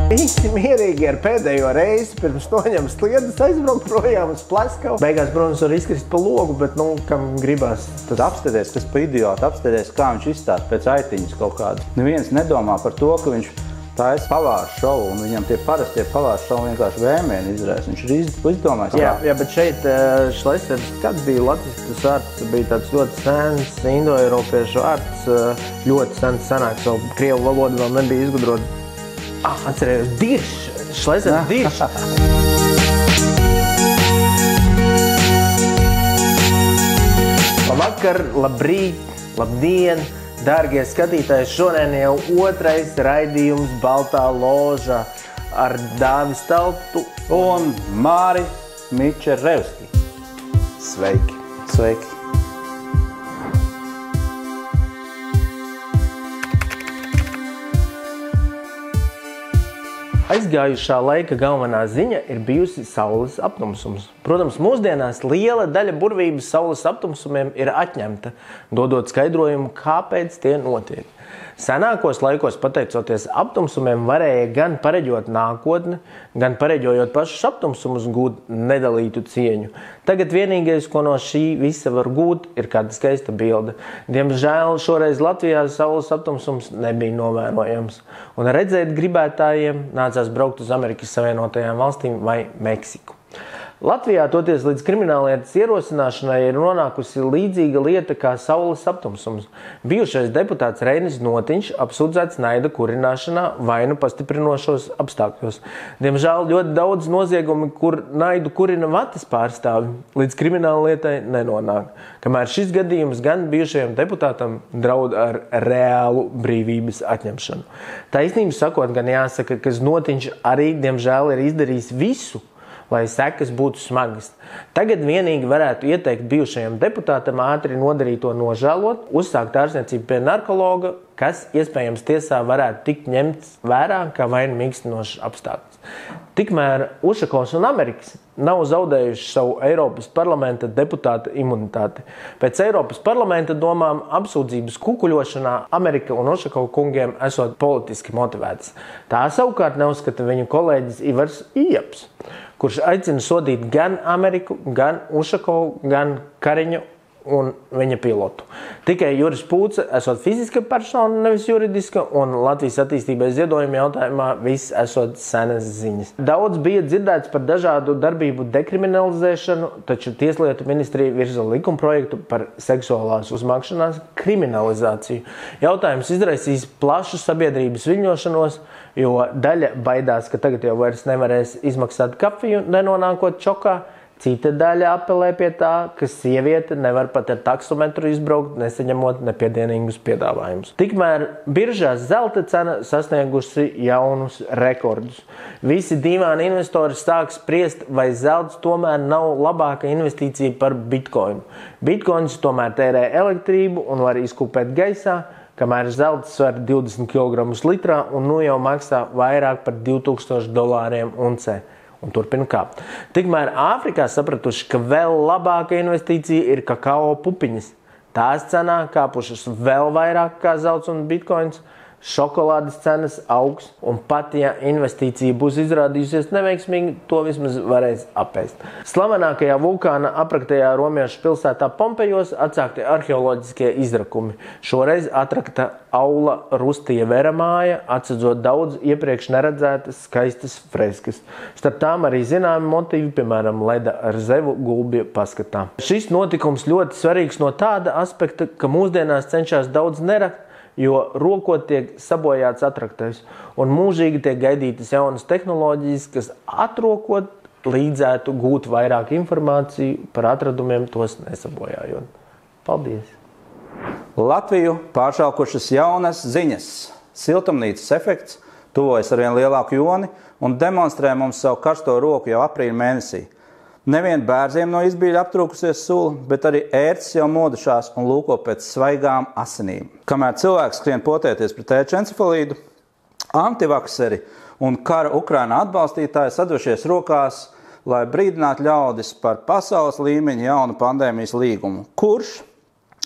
Visi mierīgi ar pēdējo reizi pirms noņem sliedas aizbraukt projām uz Plaskavu. Beigās, protams, var izkrist pa logu, bet, kam gribās. Tad apstāties, kas pa idiotu, apstāties, kā viņš izstāst pēc aitiņas kaut kādu. Neviens nedomā par to, ka viņš taisa pavāru šovu, un viņam tie parastie pavāru šovu vienkārši vēmieni izraisa. Viņš ir izdomājis. Jā, bet šeit Šlesers, kāds bija latvisks vārds, bija tāds ļoti sens indoeiropiešu vārds, ļoti senāks, vēl krievu valoda vēl nebija izgudrota. Atcerējos, dirš, Šlesers dirš. Labvakar, labrīt, labdien! Dārgie skatītāji, šodien jau otrais raidījums Baltā loža ar Dāvi Staltu un Māri Mičerevski. Sveiki! Sveiki! Aizgājušā laika galvenā ziņa ir bijusi saules aptumsums. Protams, mūsdienās liela daļa burvības saules aptumsumiem ir atņemta, dodot skaidrojumu, kāpēc tie notiek. Senākos laikos, pateicoties aptumsumiem, varēja gan pareģot nākotni, gan pareģojot pašus aptumsumus gūt nedalītu cieņu. Tagad vienīgais, ko no šī visa var gūt, ir kāda skaista bilde. Diemžēl šoreiz Latvijā saules aptumsums nebija novērojams. Un redzēt gribētājiem nācās braukt uz Amerikas Savienotajām valstīm vai Meksiku. Latvijā toties līdz krimināllietas ierosināšanai ir nonākusi līdzīga lieta kā saules aptumsums. Bijušais deputāts Reinis Notiņš apsūdzēts naida kurināšanā vainu pastiprinošos apstākļos. Diemžēl ļoti daudz noziegumi, kur naidu kurina vatas pārstāvi, līdz krimināllietai nenonāk. Kamēr šis gadījums gan bijušajam deputātam draud ar reālu brīvības atņemšanu. Taisnību sakot, gan jāsaka, ka Notiņš arī, diemžēl, ir izdarījis visu, lai sekas būtu smagas. Tagad vienīgi varētu ieteikt bijušajam deputātam ātri nodarīto nožēlot, uzsākt ārstniecību pie narkologa, kas iespējams tiesā varētu tikt ņemts vērā kā vainu mīkstinošs apstākļus. Tikmēr Ušakovs un Amerikas nav zaudējuši savu Eiropas parlamenta deputāta imunitāti. Pēc Eiropas parlamenta domām apsūdzības kukuļošanā Amerika un Ušakova kungiem esot politiski motivētas. Tā savukārt neuzskata viņu kolēģis Ivars Ijaps, kurš aicina sodīt gan Ameriku, gan Ušakovu, gan Kariņu un viņa pilotu. Tikai Juris Pūce esot fiziska persona, nevis juridiska, un Latvijas attīstībai ziedojuma jautājumā viss esot senas ziņas. Daudz bija dzirdēts par dažādu darbību dekriminalizēšanu, taču Tieslietu ministrija virza likumprojektu par seksuālās uzmākšanās kriminalizāciju. Jautājums izraisīs plašu sabiedrības viļņošanos, jo daļa baidās, ka tagad jau vairs nevarēs izmaksāt kafiju, nenonākot čokā. Cita daļa apelē pie tā, ka sieviete nevar pat ar taksometru izbraukt, nesaņemot nepiedienīgus piedāvājumus. Tikmēr biržās zelta cena sasniegusi jaunus rekordus. Visi dīvaini investori sāk spriest, vai zelts tomēr nav labāka investīcija par bitkoinu. Bitkoins tomēr tērē elektrību un var izkupēt gaisā, kamēr zelts sver 20 kg litrā un nu jau maksā vairāk par $2000 uncē. Un turpina kāpt. Tikmēr Āfrikā sapratuši, ka vēl labāka investīcija ir kakao pupiņas. Tās cenā kāpušas vēl vairāk kā zelts un bitkoins, šokolādes cenas augs, un pat ja investīcija būs izrādījusies neveiksmīgi, to vismaz varēs apēst. Slavenākajā vulkāna apraktajā romiešu pilsētā Pompejos atsākti arheoloģiskie izrakumi. Šoreiz atrakta aula Rustija veramāja, atsedzot daudz iepriekš neredzētas skaistas freskas. Starp tām arī zināmi motīvi, piemēram, leda ar zevu gulbja paskatā. Šis notikums ļoti svarīgs no tāda aspekta, ka mūsdienās cenšas daudz nerakt, jo rokot tiek sabojāts atraktais, un mūžīgi tiek gaidītas jaunas tehnoloģijas, kas atrokot līdzētu gūt vairāk informāciju par atradumiem, tos nesabojājot. Paldies! Latviju pāršaukušas jaunas ziņas. Siltumnīcas efekts tuvojas ar vien lielāku joni un demonstrē mums savu karsto roku jau aprīļa mēnesī. Nevien bērziem no izbīļa aptrūkusies sula, bet arī ērces jau modušās un lūko pēc svaigām asinīm. Kamēr cilvēks skrien potēties pret ērčencefalīdu, antivakseri un kara Ukrainā atbalstītāji sadošies rokās, lai brīdinātu ļaudis par pasaules līmeņa jaunu pandēmijas līgumu, kurš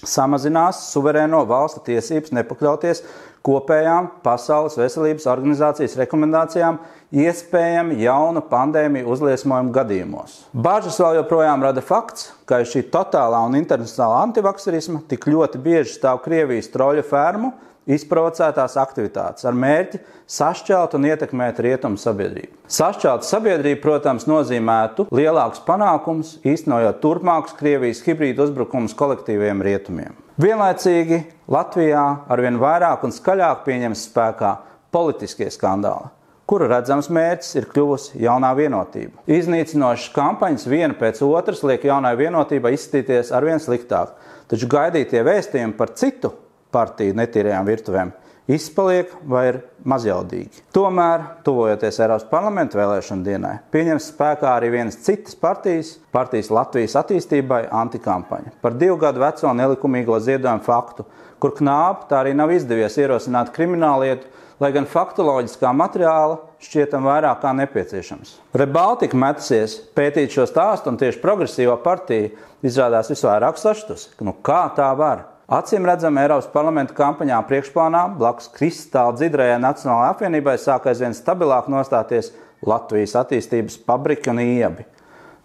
samazinās suverēno valstu tiesības nepakļauties kopējām Pasaules veselības organizācijas rekomendācijām iespējami jaunu pandēmiju uzliesmojumu gadījumos. Bažas vēl joprojām rada fakts, ka šī totālā un internacionālā antivakserisma tik ļoti bieži stāv Krievijas troļu fermu izprovocētās aktivitātes ar mērķi sašķelt un ietekmēt rietumu sabiedrību. Sašķelt sabiedrību, protams, nozīmētu lielākus panākumus, īstenojot turpmākus Krievijas hibrīdu uzbrukumus kolektīviem rietumiem. Vienlaicīgi Latvijā arvien vairāk un skaļāk pieņems spēkā politiskie skandāli, kuru redzams mērķis ir kļuvusi jaunā vienotība. Iznīcinošas kampaņas viena pēc otras liek jaunai vienotībai izskatīties arvien sliktāk, taču gaidītie vēstījumi par citu partiju netīrajām virtuvēm izpaliek vai ir mazjaudīgi. Tomēr, tuvojoties Eiropas parlamenta vēlēšanu dienai, pieņems spēkā arī vienas citas partijas Latvijas attīstībai antikampaņa par 2 gadu veco nelikumīgo ziedojumu faktu, kur knābi tā arī nav izdevies ierosināt krimināllietu, lai gan faktoloģiskā materiāla šķietam vairāk kā nepieciešams. Rebaltika metusies pētīt šo stāstu un tieši progresīvo partiju izrādās visvairāk sašutusi. Kā tā var? Acīm redzam, Eiropas parlamenta kampaņā priekšplānā blakus kristāli dzidrajai Nacionālajai apvienībai sāk aizvien stabilāk nostāties Latvijas attīstības pabrika un iebi.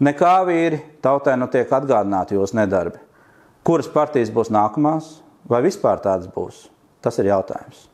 Nekā vīri, tautai nu tiek atgādināti jūsu nedarbi. Kuras partijas būs nākamās? Vai vispār tādas būs? Tas ir jautājums.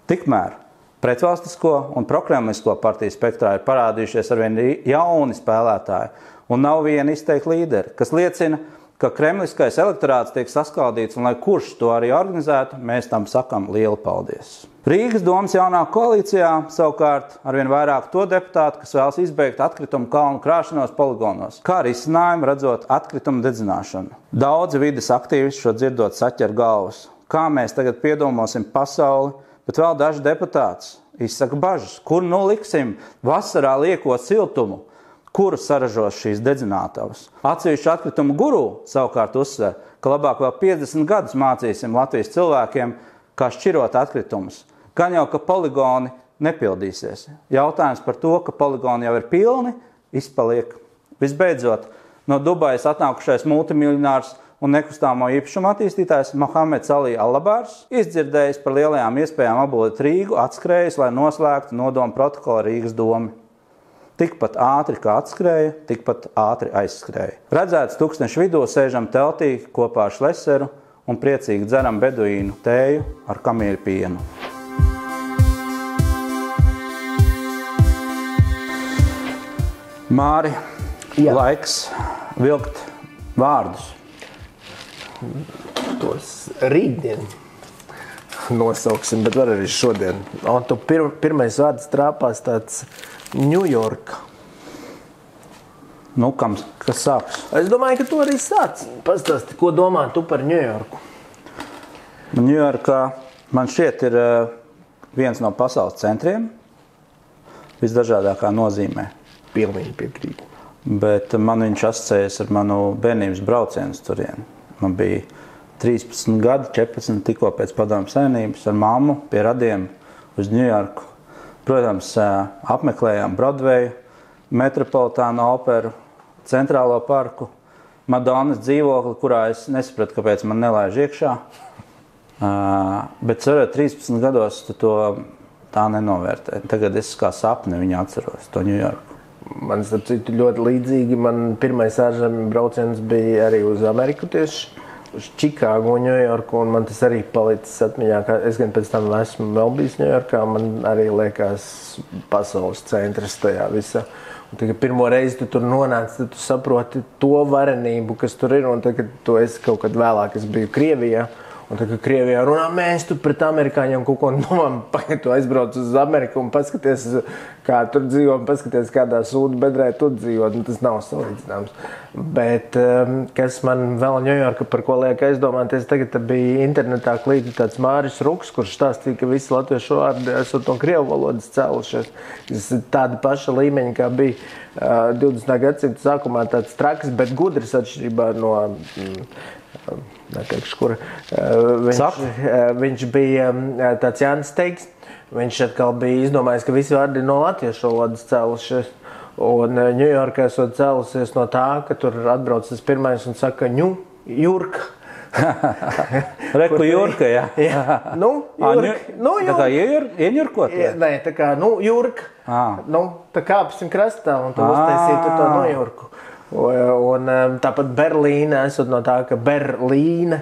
Tikmēr pretvalstisko un prokremlisko partiju spektrā ir parādījušies arvien jauni spēlētāji un nav viena izteikta līderi, kas liecina, ka kremliskais elektorāts tiek saskaldīts, un lai kurš to arī organizētu, mēs tam sakam lielu paldies. Rīgas domas jaunā koalīcijā savukārt arvien vairāk to deputātu, kas vēlas izbeigt atkritumu kalnu krāšanos poligonos, kā risinājumu redzot atkritumu dedzināšanu. Daudzi vides aktīvisti šo dzirdot saķer galvas. Kā mēs tagad piedomāsim pasauli, bet vēl daži deputāti izsaka bažas, kur nu liksim vasarā lieko siltumu, kuru saražos šīs dedzinātavas. Atsevišķi atkritumu guru savukārt uzsver, ka labāk vēl 50 gadus mācīsim Latvijas cilvēkiem, kā šķirot atkritumus. Gan jau, ka poligoni nepildīsies. Jautājums par to, ka poligoni jau ir pilni, izpaliek. Visbeidzot, no Dubajas atnākušais multimiljonārs un nekustamo īpašumu attīstītājs Mohameds Ali Allabārs, izdzirdējis par lielajām iespējām apbūvēt Rīgu, atskrējis, lai noslēgtu nodomu protokolu Rīgas domi. Tikpat ātri, kā atskrēja, tikpat ātri aizskrēja. Redzēts tūkstnešu vidū sēžam teltī kopā ar šleseru un priecīgi dzeram beduīnu tēju ar kamīļu pienu. Māri, laiks vilkt vārdus. Tos rītdien nosauksim, bet var arī šodien. Un tu pirmais vārds trāpās tāds Ņujorka. Kas sāks? Es domāju, ka tu arī sāc. Pastāsti, ko domā tu par Ņujorku? Ņujorkā man šķiet ir viens no pasaules centriem, visdažādākā nozīmē. Pilnīgi piekrīt. Bet man viņš asociējas ar manu bērnības braucienu turien. Man bija 13 gadi, 14 tikko pēc Padomju Savienības ar mammu pie radiem uz Ņujorku. Protams, apmeklējām Broadveju, Metropolitānu operu, Centrālo parku, Madonas dzīvokli, kurā es nesapratu, kāpēc man nelaiž iekšā. Bet cerot 13 gados tu to tā nenovērtē. Tagad es kā sapni viņu atceros, to Ņujorku. Man starp citu ļoti līdzīgi. Man pirmais ārzemju brauciens bija arī uz Ameriku tieši. Uz Čikāgu un Ņujorku, un man tas arī palicis atmiņā. Es gan pēc tam esmu vēl bijis Ņujorkā, man arī liekas pasaules centrs tajā visā. Un tagad pirmo reizi tu tur nonāc, tad tu saproti to varenību, kas tur ir, un tagad tu esi kaut kad vēlāk, es biju Krievijā, un tagad Krievijā runā, mēs tu pret amerikāņiem kaut ko domājam, pagaid tu aizbrauc uz Ameriku un paskaties, kā tur dzīvo, un paskaties, kādā sūdu bedrē tu dzīvo, un tas nav salīdzināms. Bet kas man vēl Ņujorka, par ko liek aizdomāties, tagad bija internetā klīta tāds Māris Ruks, kurš stāstīja, ka visi latviešu vārdi esot no krievu valodas cēlušies. Tas ir tāda paša līmeņa, kā bija 20. gadsimta sākumā tāds traks, bet gudrs atšķirībā no neteikšu, kur viņš bija tāds Jānis Teiks. Viņš atkal bija izdomājis, ka visi vārdi no latviešu valodas cēlušies. Un Ņujorkā esot cēlusies no tā, ka tur atbrauc tas pirmais un saka Ņujorka. Reku Jurka, jā. Tā kā ieņurkot? Nē, tā kā, Jurka. Tā kāpsim krastā un tu uztaisītu to nojurku. Un tāpat Berlīna, esot no tā, ka Berlīne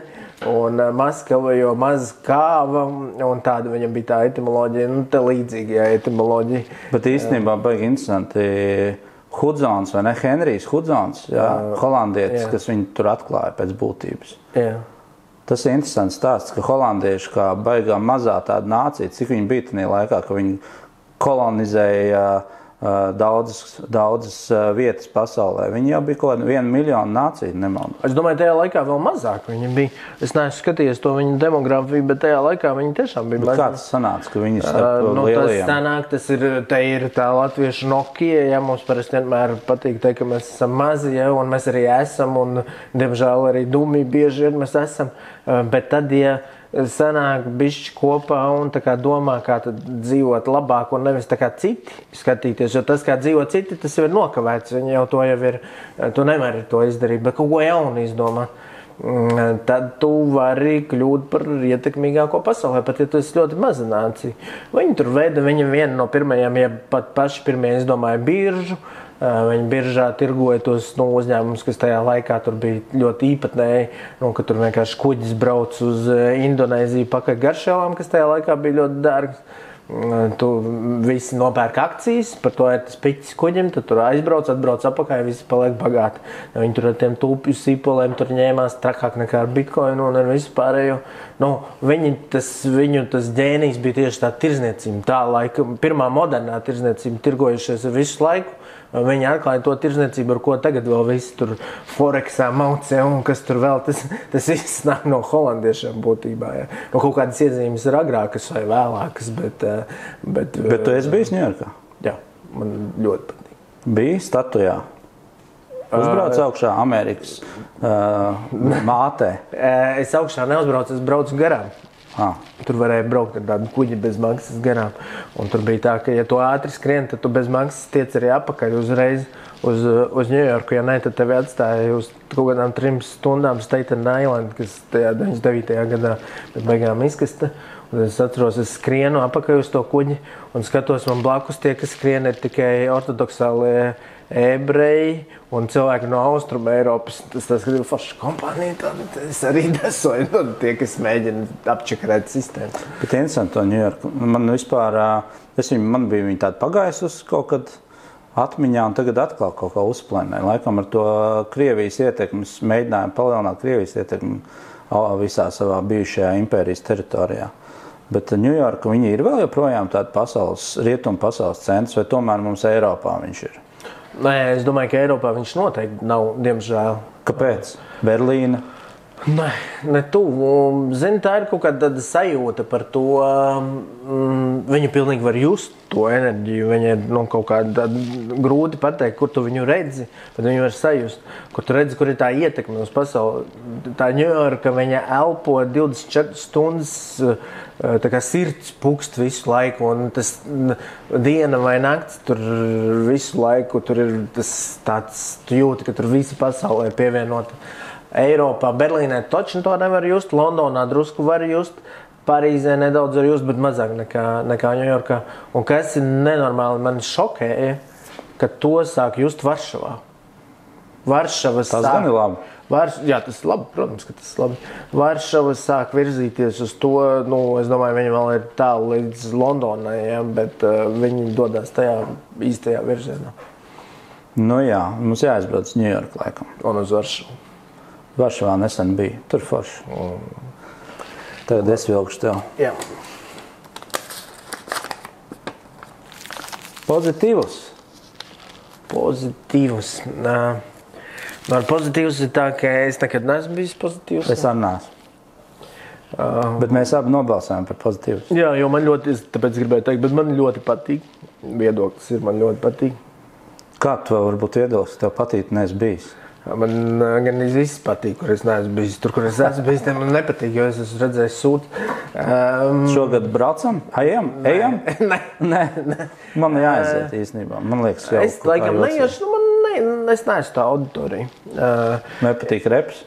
un Maskava, jo maz kāva, un tāda viņam bija tā etimoloģija, tā līdzīgajā etimoloģija. Bet īstenībā baigi interesanti Hudzons, vai ne? Henrijs Hudzons, holandietis, kas viņu tur atklāja pēc būtības. Jā. Tas ir interesants stāsts, ka holandieši kā baigā mazā tāda nācija, cik viņi bija tajā laikā, ka viņi kolonizēja daudzas vietas pasaulē. Viņi jau bija kaut kāda 1 miljonu nācija, nemaldos. Es domāju, tajā laikā vēl mazāk viņi bija. Es neesmu skatījies to viņu demografiju, bet tajā laikā viņi tiešām bija mazāk. Kā tas sanāca, ka viņi starp lielajiem? Tas ir tā latviešu Nokia, ja mums parasti vienmēr patīk teikt, ka mēs esam mazi, ja, un mēs arī esam, un diemžēl arī dumi bieži ir mēs esam, bet tad, ja sanāk bišķi kopā un tā kā domā, kā tad dzīvot labāk un nevis tā kā citi skatīties, jo tas, kā dzīvo citi, tas jau ir nokavēts, viņi jau to jau ir, tu nevari to izdarīt, bet kaut ko jaunu izdomā. Tad tu vari kļūt par ietekmīgāko pasaulē, pat ja tu esi ļoti maza nācija. Viņi tur veida, viņa viena no pirmajām, ja pat paši pirmie izdomāja biržu, viņi biržā tirgoja tos uzņēmumus, kas tajā laikā tur bija ļoti īpatnēji, ka tur vienkārši kuģis brauc uz Indonēziju pakaļ garšēlām, kas tajā laikā bija ļoti dārgas. Tu visi nopērk akcijas, par to ir tas piķis kuģim, tad tur aizbrauc, atbrauc apakaļ, visi paliek bagāti. Viņi tur ar tiem tūpju sīpoliem tur ņēmās trakāk nekā ar bitcoinu un ar visu pārējo. Viņu tas ģēnijs bija tieši tā tirzniecība. Tā laika pirmā modernā tirzniecība tirgojušies visu laiku. Viņi atklāja to tirzniecību, ar ko tagad vēl visi tur Forexā maucē un kas tur vēl, tas viss nāk no holandiešiem būtībā. Ja. Kaut kādas iezīmes ir agrākas vai vēlākas, bet tu esi bijis Ņujorkā? Jā, man ļoti patīk. Bija statujā? Uzbrauc augšā Amerikas mātē? Es augšā neuzbraucu, es braucu garām. Tur varēja braukt ar tādu kuģi bez maksas garām. Un tur bija tā, ka ja tu ātri skrien, tad tu bez maksas tiec arī apakaļ uzreiz uz Ņujorku. Ja ne, tad tevi atstāja uz kaut kādām 3 stundām Staten Island, kas tajā 99. gadā bet beigām izkasta. Un es atceros, es skrienu apakaļ uz to kuģi un skatos, man blakus tie, kas skrien, ir tikai ortodoksālie ebreji un cilvēki no Austruma Eiropas. Tas ir forša kompānija, tad es arī desoju tie, kas mēģina apčakarēt sistēmu. Bet interesanti to Ņujorku. Man vispār, man bija viņa tāda pagājis uz kaut kad atmiņā un tagad atkal kaut kā uzplanē. Laikam ar to Krievijas ietekmes, mēģinājumu palielināt Krievijas ietekmi visā savā bijušajā impērijas teritorijā. Bet Ņujorka, viņi ir vēl joprojām tāda rietumu pasaules centrs, vai tomēr mums Eiropā viņš ir? Nē, es domāju, ka Eiropā viņš noteikti nav, diemžēl. Kāpēc? Berlīna? Nē, ne tu. Zini, tā ir kaut kāda sajūta par to. Viņu pilnīgi var just to enerģiju. Viņa ir kaut kāda grūti pateikt, kur tu viņu redzi, bet viņu var sajust. Kur tu redzi, kur ir tā ietekme uz pasauli. Tā Ņujorka, viņa elpo 24 stundas, tā kā sirds pukst visu laiku, un tas diena vai nakts tur visu laiku, tur ir tas tāds, tu jūti, ka tur visa pasaulē ir pievienota. Eiropā, Berlīnē točni to nevar just, Londonā drusku var just, Parīzē nedaudz var just, bet mazāk nekā Ņujorkā. Un kas ir nenormāli, man šokēja, ka to sāk just Varšavā. Tas gan ir labi. Jā, tas ir labi, protams, ka tas ir labi. Varšava sāk virzīties uz to, es domāju, viņi vēl ir tālu līdz Londonai, ja, bet viņi dodās tajā īstajā virzienā. Nu jā, mums jāizbrauc uz Ņujorku laikam. Un uz Varšavu. Varšavā nesen bija, tur forši. Tagad es vilkšu tev. Jā. Pozitīvs. Man pozitīvs ir tā, ka es nekad neesmu bijis pozitīvs. Es arī neesmu. Bet mēs abi nobalsājām par pozitīvs. Jā, jo man ļoti, tāpēc gribēju teikt, bet man ļoti patīk. Viedoklis ir, man ļoti patīk. Kā tu varbūt viedoklis tev patīk, neesi bijis? Man gan viss patīk, kur es neesmu bijis. Tur, kur es esmu bijis, man nepatīk, jo es esmu redzējis sūtu. Šogad braucam? Ejam? Nē. Man jāaiziet īstenībā. Man liekas, jau es laikam neiešu, es neesmu tā auditorija. Nepatīk reps?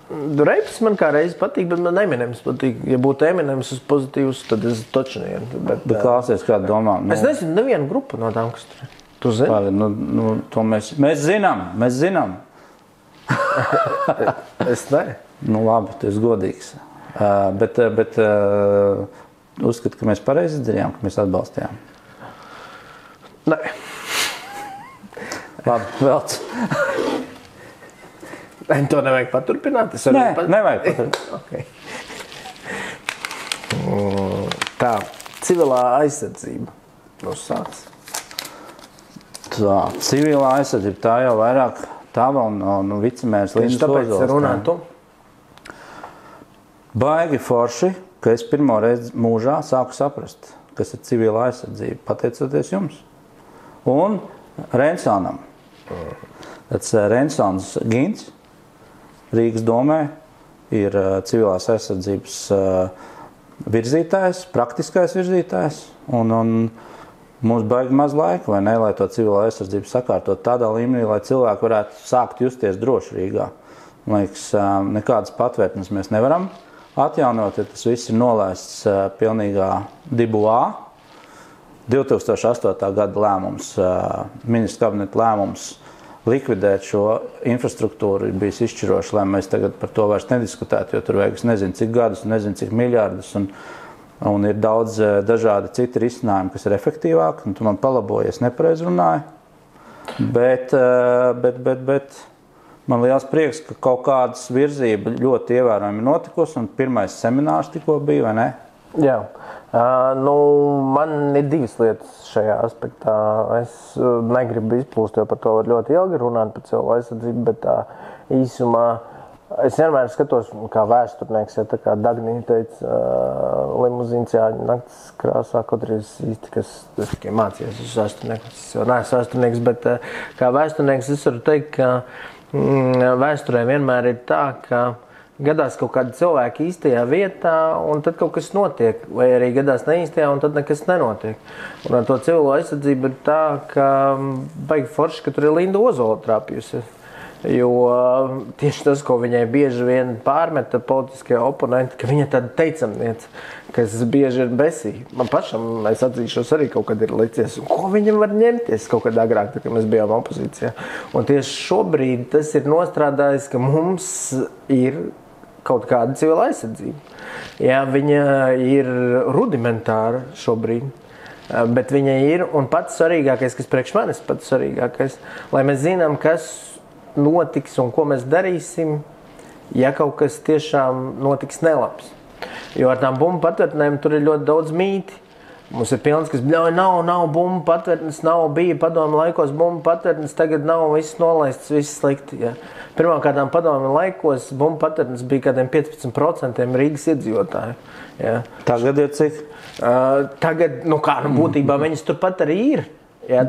Reips man kā reiz patīk, bet man Eminems patīk. Ja būtu Eminems uz pozitīvs, tad es toču nevienu. Bet klausies, kādu domā? Es nezinu nevienu grupu no tām, kas tur. Tu zini? Pāvi, to mēs zinām. Es ne. Labi, tu esi godīgs. Bet uzskatu, ka mēs pareizi darījām, ka mēs atbalstījām. Nē. Labi, velc. To nevajag paturpināt? Nevajag paturpināt. Okay. Tā, civilā aizsardzība. Sāc. Tā, civilā aizsardzība, tā jau vairāk tava un vicemērs Lindas Ozols. Tāpēc runā tu? Baigi forši, ka es pirmo reizi mūžā sāku saprast, kas ir civilā aizsardzība, pateicoties jums. Un Rensonam. Tas Rensons Gins Rīgas domē ir civilās aizsardzības virzītājs, praktiskais virzītājs, un mums baigi maz laika, vai ne, lai to civilo aizsardzību sakārtot tādā līmenī, lai cilvēki varētu sākt justies droši Rīgā. Man liekas, nekādas patvērtnes mēs nevaram atjaunot, ja tas viss ir nolaists pilnīgā dibulā. 2008. gada lēmums, ministra kabineta lēmums likvidēt šo infrastruktūru ir bijis izšķiroši, lai mēs tagad par to vairs nediskutētu, jo tur vajag nezinu cik gadus, nezinu cik miljārdus, un ir daudz dažādi citi risinājumi, kas ir efektīvāki, un tu man palaboji, es nepareizi runāju, bet man liels prieks, ka kaut kādas virzība ļoti ievērojami notikusi, un pirmais seminārs tikko bija, vai ne? Jā. Man ir divas lietas šajā aspektā. Es negribu izplūst, jo par to var ļoti ilgi runāt par cilvēku aizsardzību, bet īsumā es vienmēr skatos kā vēsturnieks, ja tā kā Dagnija teica, limuzīns jāņa naktas krāsā, kaut arī es īsti, kas tikai mācījos uz vēsturnieku, es jau neesmu vēsturnieks, bet kā vēsturnieks es varu teikt, ka vēsturē vienmēr ir tā, ka gadās kaut kādi cilvēki īstajā vietā, un tad kaut kas notiek, vai arī gadās neīstajā, un tad nekas nenotiek. Un ar to civilo aizsardzību ir tā, ka baigi forši, ka tur ir Linda Ozola trāpījusi. Jo tieši tas, ko viņai bieži vien pārmeta politiskie oponenti, ka viņa tāda teicamniece, kas bieži ir besīga. Man pašam, es atzīšos, arī kaut kad ir licies, un ko viņam var ņemties kaut kad agrāk, kad mēs bijām opozīcijā. Un tieši šobrīd tas ir nostrādājis, ka mums ir kaut kāda civila aizsardzība. Jā, viņa ir rudimentāra šobrīd, bet viņa ir, un pats svarīgākais, kas priekš manis pats svarīgākais, lai mēs zinām, kas notiks un ko mēs darīsim, ja kaut kas tiešām notiks nelabs. Jo ar tām bumbu patvērtnēm tur ir ļoti daudz mīti. Mums ir pilns, kas nav bumbu patvērtnes, nav bija padomu laikos bumbu patvērtnes, tagad nav viss nolaists, viss slikti. Ja. Pirmkārtām padomu laikos bumbu patvērtnes bija kādiem 15% Rīgas iedzīvotāju. Ja. Tagad ir cik? Tagad, būtībā viņas turpat arī ir. Jā,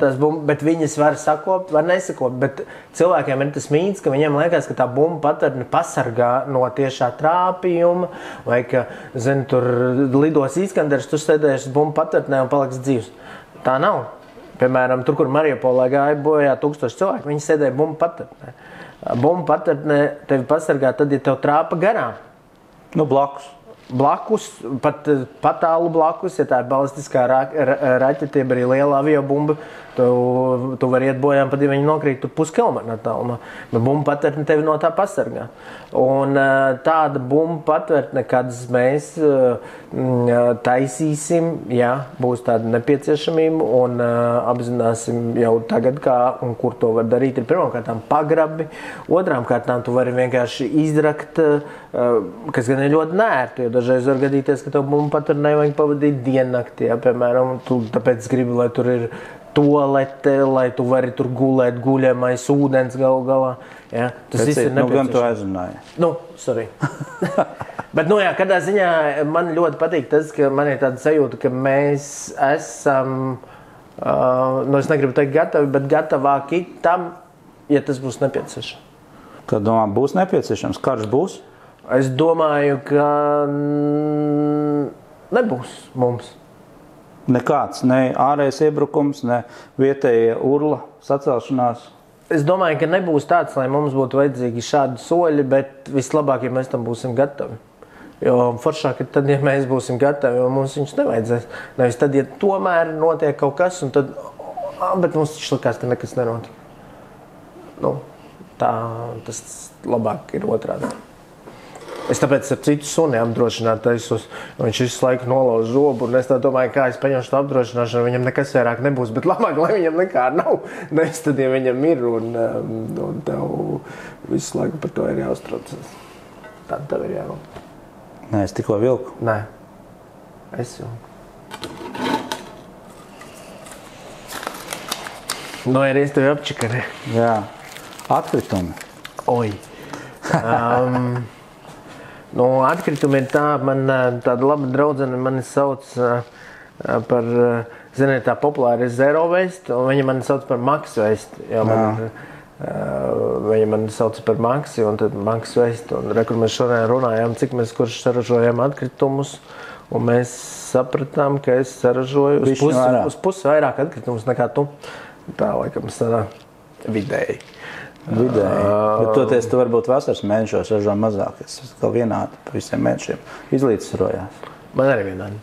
bet viņas var sakopt, var nesakopt, bet cilvēkiem ir tas mīts, ka viņiem liekas, ka tā bumbu patvērtne pasargā no tiešā trāpījuma, vai ka, tur lidos Iskanders, tu sēdēsi bumbu patvērtnē un paliks dzīvs. Tā nav. Piemēram, tur, kur Mariupolē gāja bojā 1000 cilvēku, viņi sēdēja bumbu patvērtnē. Bumbu patvērtne tevi pasargā tad, ja tev trāpa garām. Blakus, pat tālu blakus, ja tā ir balistiskā raķete, arī liela aviobumba, tu vari iet bojām, pat ja viņi nokrīt tur puskilometru tālumā. Bet bumba patvērtne tevi no tā pasargā. Un tāda bumba patvērtne, kādas mēs taisīsim, jā, būs tāda nepieciešamība un apzināsim jau tagad, kā un kur to var darīt. Ir pirmkārtām pagrabi, otrām kārtām tu vari vienkārši izrakt, kas gan ir ļoti nērti, jo dažreiz var gadīties, ka tev bumbu patvērtnē vajag pavadīt diennakti, ja, piemēram, tu tāpēc gribi, lai tur ir toalete, lai tu vari tur gulēt guļamais ūdens galu galā. Ja, tas viss ir nepieciešams. Gan tu aizrunāji. Sorry. Bet, jā, kādā ziņā man ļoti patīk tas, ka man ir tāda sajūta, ka mēs esam, es negribu teikt gatavi, bet gatavāki tam, ja tas būs nepieciešams. Kad domā, būs nepieciešams? Karš būs? Es domāju, ka nebūs mums. Nekāds, ne ārējais iebrukums, ne vietējie urla sacelšanās. Es domāju, ka nebūs tāds, lai mums būtu vajadzīgi šādi soļi, bet vislabāk, ja mēs tam būsim gatavi. Jo foršāk ir tad, ja mēs būsim gatavi, jo mums viņus nevajadzēs. Nevis tad, ja tomēr notiek kaut kas, un tad, bet mums taču likās, ka nekas nenotiek. Nu, tā, tas labāk ir otrādi. Es tāpēc ar citu suni apdrošināt taisos, viņš visu laiku nolauž zobu, un es tā domāju, kā es paņemšu to apdrošināšanu, viņam nekas vairāk nebūs, bet labāk, lai viņam nekā nav. Nes tad, ja viņam ir, un tev visu laiku par to ir jāuztraucas. Tad tev ir jābūt. Nē, es tikko vilku. Nē, es jau. No, ir es tevi apčakarē. Jā, atkritumi. Oi. Nu, atkritumi ir tā, man tāda laba draudzene mani sauc par, ziniet, tā populāri ir Zero Waste, un viņa mani sauc par Max Waste. Jā, viņa mani sauc par Maxi, un tad Max Waste, un kur mēs šodien runājām, cik mēs kurš saražojam atkritumus, un mēs sapratām, ka es saražoju uz pusi vairāk atkritumus nekā tu. Tā, laikam, tādā vidēji. Bet toties tu varbūt vasaras mēnešos ražo mazāk. Es kā vienādi pa visiem mēnešiem izlīdzsvarojās. Man arī vienādi.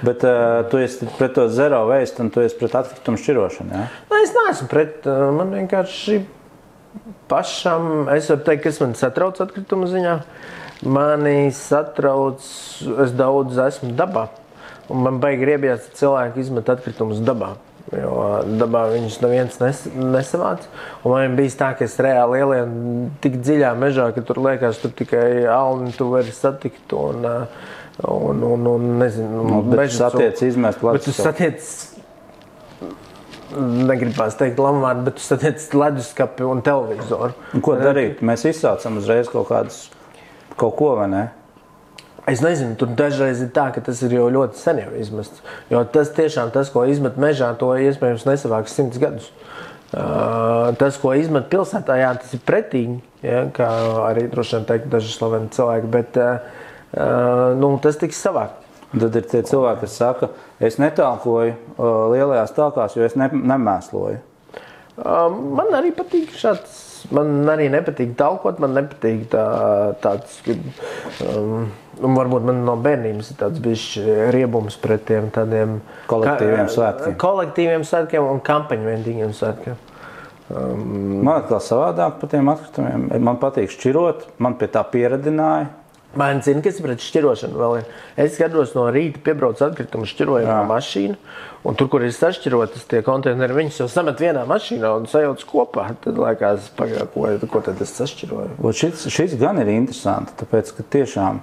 Bet tu esi pret to Zero Waste un tu esi pret atkritumu šķirošanu, jā? Nē, es neesmu pret. Man vienkārši pašam, es varu teikt, kas man satrauc atkritumu ziņā. Mani satrauc, es daudz esmu dabā. Un man baigi griebjās, ka cilvēki izmet atkritumus dabā. Jo dabā viņus neviens nesavāc. Un man bijis tā, ka es reāli ielien tik dziļā mežā, ka tur liekas, tur tikai alni tu vari satikt un nezinu. Bet tu satiec izmest Bet tu satiec, negribās teikt lamvārdu, bet tu satiec leduskapi un televizoru. Un ko darīt? Mēs izsaucam uzreiz kaut ko, vai ne? Es nezinu, tur dažreiz ir tā, ka tas ir jau ļoti sen jau izmests. Jo tas tiešām, tas, ko izmet mežā, to iespējams nesavāks 100 gadus. Tas, ko izmet pilsētā, jā, tas ir pretīgi, ja, kā arī droši vien teikt daži slaveni cilvēki, bet tas tiks savākt. Tad ir tie cilvēki, kas saka, es netalkoju lielajās talkās, jo es nemēsloju. Man arī patīk šāds. Man arī nepatīk talkot, man nepatīk tāds, varbūt man no bērnības ir tāds bišķi riebums pret tiem tādiem kolektīviem svētkiem un kampaņventīgiem svētkiem. Man atkal savādāk par tiem atkritumiem. Man patīk šķirot, man pie tā pieradināja. Man zina, kas pret šķirošanu vēl ir. Es skatos no rīta piebrauc atkritumu šķirojumā mašīnu, un tur, kur ir sašķirotas tie konteineri, viņus jau samet vienā mašīnā un sajauc kopā. Tad laikās, ko tad es sašķiroju? Šis gan ir interesanti, tāpēc, ka tiešām,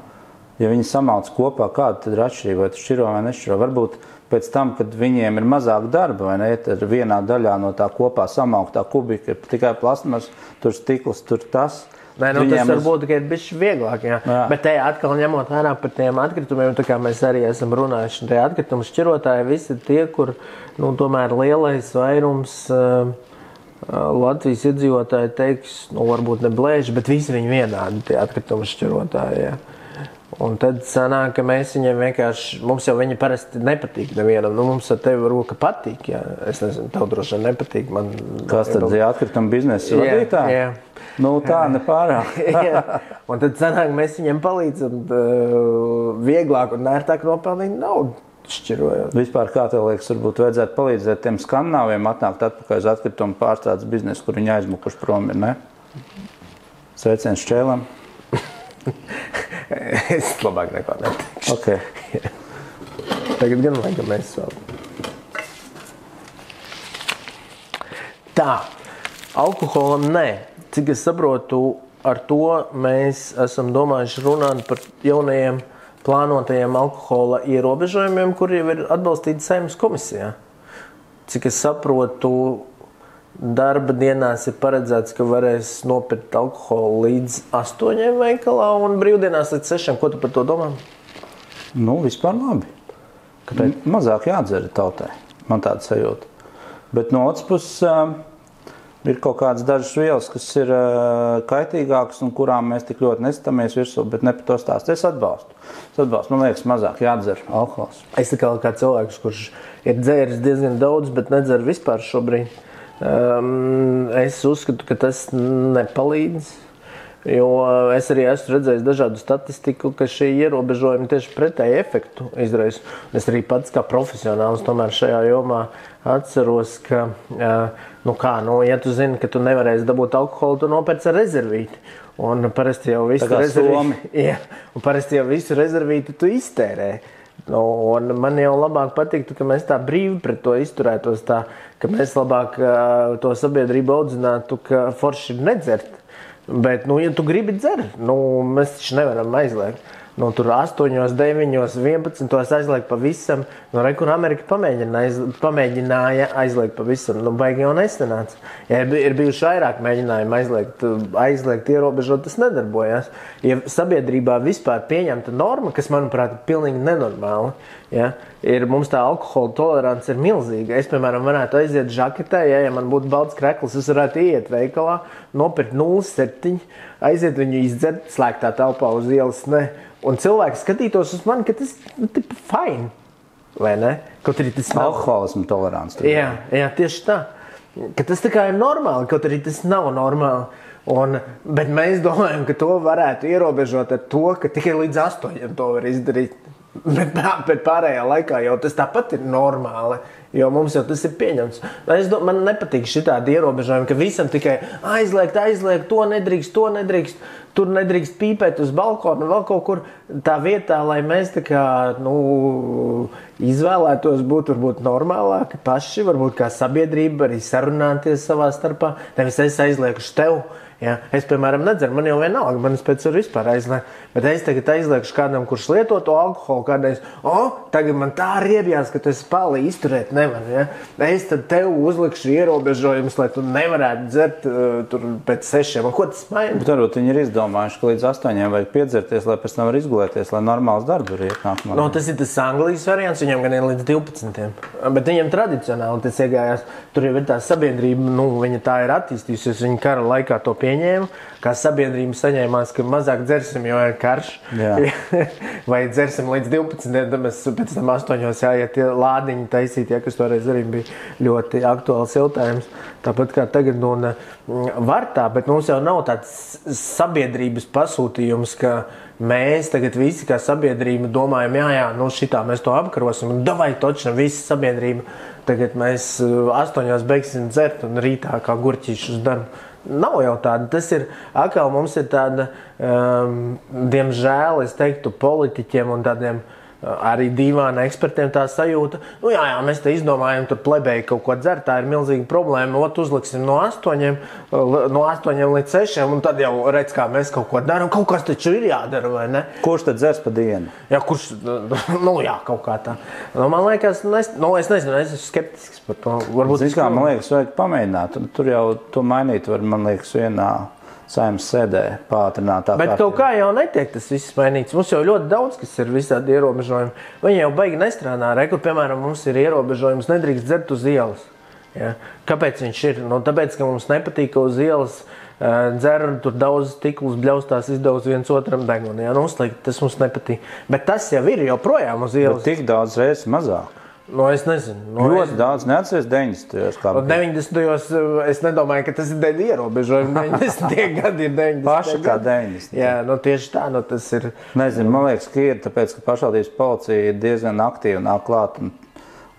ja viņi samalc kopā, kāda tad ir atšķirība, vai tu šķiro vai nešķiro? Varbūt pēc tam, kad viņiem ir mazāk darba, vai ne, tad vienā daļā no tā kopā samauktā kubika ir tikai plasmas, tur stikls, tur tas. Nē, tas varbūt ir bišķi vieglāk, jā. Bet te atkal ņemot vērā par tiem atkritumiem, tā kā mēs arī esam runājuši, tie atkritumu šķirotāji visi tie, kur, tomēr lielais vairums Latvijas iedzīvotāji teiks, varbūt ne blēži, bet visi viņi vienādi, tie atkritumu šķirotāji, jā. Un tad sanāk, ka mēs viņiem vienkārši, mums jau viņi parasti nepatīk nevienam, mums ar tevi varbūt patīk, jā. Es nezinu, tev droši vien nepatīk. Kas tad ir atkritumu biznesa vadītāji? Jā. Tā nepārāk. Un tad sanāk, mēs viņiem palīdzam vieglāk un ērtāk nopelnīt naudu šķirojot. Vispār, kā tev liekas, varbūt vajadzētu palīdzēt tiem skandināviem atnākt atpakaļ uz atkritumu pārstrādes biznesu, kur viņi aizmukuši prom ir, ne? Sveiciens Šķēlam. Es labāk neko neteikšu. Okay. Tagad gan laikam mēs vēl. Tā, alkoholam nē. Cik es saprotu, ar to mēs esam domājuši runāt par jaunajiem plānotajiem alkohola ierobežojumiem, kuri jau ir atbalstīti Saeimas komisijā. Cik es saprotu, darba dienās ir paredzēts, ka varēs nopirkt alkoholu līdz 8 veikalā un brīvdienās līdz 6. Ko tu par to domā? Vispār labi. Kāpēc? Mazāk jādzer tautai. Man tāda sajūta. Bet no otras puses ir kaut kādas dažas vielas, kas ir kaitīgākas un kurām mēs tik ļoti nestamies virsū, bet ne par to stāst. Es atbalstu. Man liekas, mazāk jādzer alkohols. Es kā cilvēks, kurš ir dzēris diezgan daudz, bet nedzer vispār šobrīd. Es uzskatu, ka tas nepalīdz. Jo es arī esmu redzējis dažādu statistiku, ka šie ierobežojumi tieši pretēju efektu izraisa. Es arī pats kā profesionāls tomēr šajā jomā atceros, ka, ja tu zini, ka tu nevarēsi dabūt alkoholu, tu nopērci ar rezervīti. Un parasti jau visu rezervīti tu iztērē. Un man jau labāk patiktu, ka mēs tā brīvi pret to izturētos, tā, ka mēs labāk to sabiedrību audzinātu, ka forši ir nedzert. Bet, ja tu gribi dzert, mēs taču nevaram aizliegt. Tur 8, 9, 11, tos aizliegt pavisam. Kur Amerika pamēģināja aizliegt pavisam, baigi jau nesanāca. Ja ir bijuši vairāk mēģinājumi aizliegt, ierobežot, tas nedarbojās. Ja sabiedrībā vispār pieņemta norma, kas, manuprāt, ir pilnīgi nenormāla, ja, mums tā alkohola tolerance ir milzīga. Es, piemēram, varētu aiziet žaketē, ja man būtu balts krekls, es varētu iet veikalā, nopirkt 0,7, aiziet viņu izdzert, slēgtā telpā uz ielas, ne. Un cilvēki skatītos uz mani, ka tas ir fine, vai ne? Kaut arī tas nav alkoholismu tolerants. Jā, tieši tā. Ka tas tā kā ir normāli, kaut arī tas nav normāli. Bet mēs domājam, ka to varētu ierobežot ar to, ka tikai līdz 8 to var izdarīt. Bet pārējā laikā jau tas tāpat ir normāli, jo mums jau tas ir pieņemts. Man nepatīk šitādi ierobežojumi, ka visam tikai aizliegt, to nedrīkst. Tur nedrīkst pīpēt uz balkonu, vēl kaut kur tā vietā, lai mēs tā kā, izvēlētos būt varbūt normālāki paši, varbūt kā sabiedrība arī sarunāties savā starpā. Nevis es aizliekuši tev. Ja? Es, piemēram, nedzeru, man jau vienalga, man es pēc vispār aizliegu. Bet es tagad aizliekšu kādam, kurš lieto to alkoholu, kādreiz, tagad man tā riebjās, ka tu esi pāli izturēt nevar. Ja? Es tad tev uzlikšu ierobežojumus, lai tu nevarētu dzert tur pēc 6. Ko tas maina? Bet varbūt viņi ir izdomājuši, ka līdz 8 vajag piedzerties, lai pēc tam var izgulēties, lai normāls darbs var iet nākamā. Tas ir tas Anglijas variants, viņam gan ir līdz 12. Bet viņam tradicionāli tas iegājās. Tur jau ir tā sabiedrība, viņa tā ir attīstījusies, viņa kara laikā to pieņēma, kā sabiedrība saņēmās, ka mazāk dzersim, jo ir karš. Vai dzersim līdz 12, tad mēs pēc tam 8 jāiet lādiņi taisīt, kas toreiz arī bija ļoti aktuāls jautājums. Tāpat kā tagad, var tā, bet mums jau nav tāds sabiedrības pasūtījums, ka mēs tagad visi kā sabiedrība domājam, šitā mēs to apkarosim, un davai točna visa sabiedrība. Tagad mēs 8 beigsim dzert un rītā kā gurķīši uz darbu. Nav jau tāda. Tas ir, atkal mums ir tāda, diemžēl, es teiktu, politiķiem un tādiem arī dīvāna ekspertiem tā sajūta. Mēs te izdomājam, tur plebēji kaut ko dzert, tā ir milzīga problēma. Uzliksim no 8 līdz 6, un tad jau redz, kā mēs kaut ko darām. Kaut kas taču ir jādara, vai ne? Kurš tad dzers pa dienu? Kaut kā tā. Man liekas, es nezinu, es esmu skeptisks par to. Varbūt man liekas, vajag pamēģināt. Tur jau to mainīt var, man liekas, vienā Saeimas sēdē pātrinātā Bet kaut kā jau netiek tas viss mainīts. Mums jau ļoti daudz, kas ir visādi ierobežojumi. Viņi jau baigi nestrādā. Kur, piemēram, mums ir ierobežojums, nedrīkst dzert uz ielas. Ja? Kāpēc viņš ir? Tāpēc, ka mums nepatīk, ka uz ielas dzer, tur daudz stiklus bļaustās izdauz viens otram degunu. Ja? Tas mums nepatīk. Bet tas jau ir joprojām uz ielas. Bet tik daudz reizes mazāk. Es nezinu. Ļoti daudz neatceries 90. 90. Es nedomāju, ka tas ir dēļ ierobežojumi. 90. gadi ir 90. Paši kā 90. Jā, tieši tā, tas ir. Nezinu, man liekas, ka ir, tāpēc, ka pašvaldības policija ir diezgan aktīvi nāk klāt un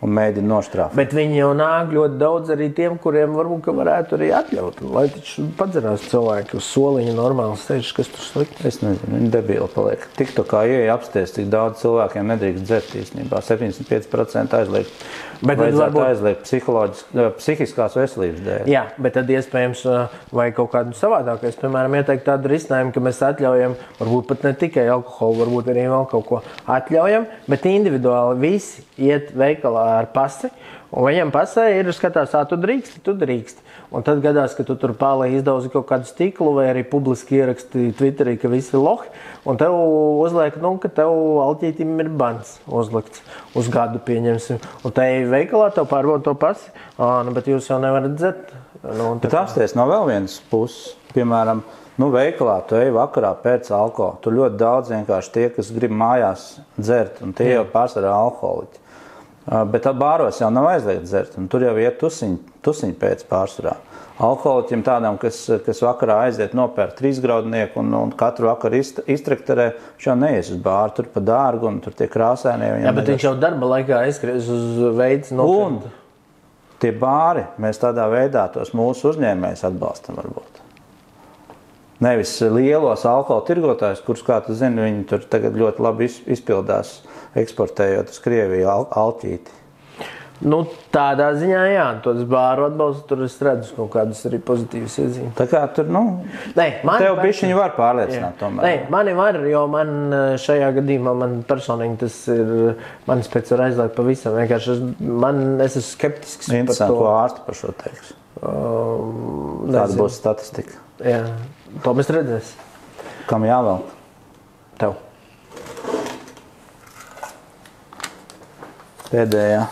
mēģina noštrāfēt. Bet viņi jau nāk ļoti daudz arī tiem, kuriem varbūt varētu arī atļaut. Lai taču padzerās cilvēki uz soliņa normāli steidz, kas tur slikti. Es nezinu, viņi debīli paliek. Tik to kā ieeja apsties, cik daudz cilvēkiem nedrīkst dzert īstenībā. 75% aizliegt. Vajadzētu aizliegt psihiskās veselības dēļ. Jā, bet tad iespējams vai kaut kādu savādāku. Es, piemēram, ieteiktu tādu risinājumu, ka mēs atļaujam, varbūt pat ne tikai alkoholu, varbūt arī vēl kaut ko atļaujam, bet individuāli visi iet veikalā ar pasi, un viņam pasē ir skatās, tu drīksti. Un tad gadās, ka tu tur pālē izdauzi kaut kādu stiklu vai arī publiski ieraksti Twitterī, ka visi ir lohi, un tev uzliek, ka tev alķītim ir bans uzlikts uz gadu, pieņemsim. Un te veikalā tev pārbauda to pasi, bet jūs jau nevarat dzert. Bet apsties no vēl vienas puses, piemēram, veikalā tu ej vakarā pēc alkohola. Tur ļoti daudz vienkārši tie, kas grib mājās dzert, un tie jau pārsvarā alkoholiķi. Bet bāros jau nav aizliegts dzert, un tur jau iet tusiņi pēc pārsvarā. Alkoholiķiem tādām, kas vakarā aiziet nopērk 3 graudnieku un katru vakaru iztrakterē, viņš jau neies uz bāru, tur pa dārgu un tur tie krāsēnie. Jā, bet viņš jau darba laikā aizskries uz veids nopērk. Un tie bāri, mēs tādā veidā tos mūsu uzņēmējus atbalstam varbūt. Nevis lielos alkohola tirgotājus, kurus, kā tu zini, viņi tur tagad ļoti labi izpildās, eksportējot uz Krieviju alķīti. Nu, tādā ziņā, jā, tos bāru atbalstu, tur es redzu kaut kādas arī pozitīvas iezīmes. Tā kā tur, tev bišķiņi var pārliecināt tomēr. Nē, mani var, jo man šajā gadījumā, man personīgi tas ir, manis pēc var aizliegt pavisam. Vienkārši es esmu skeptisks par to. Interesanti, ko ārsti par šo teiks. Tāda būs statistika. Jā, to mēs redzēsim. Kam jāvēl? Tev. Pēdējā.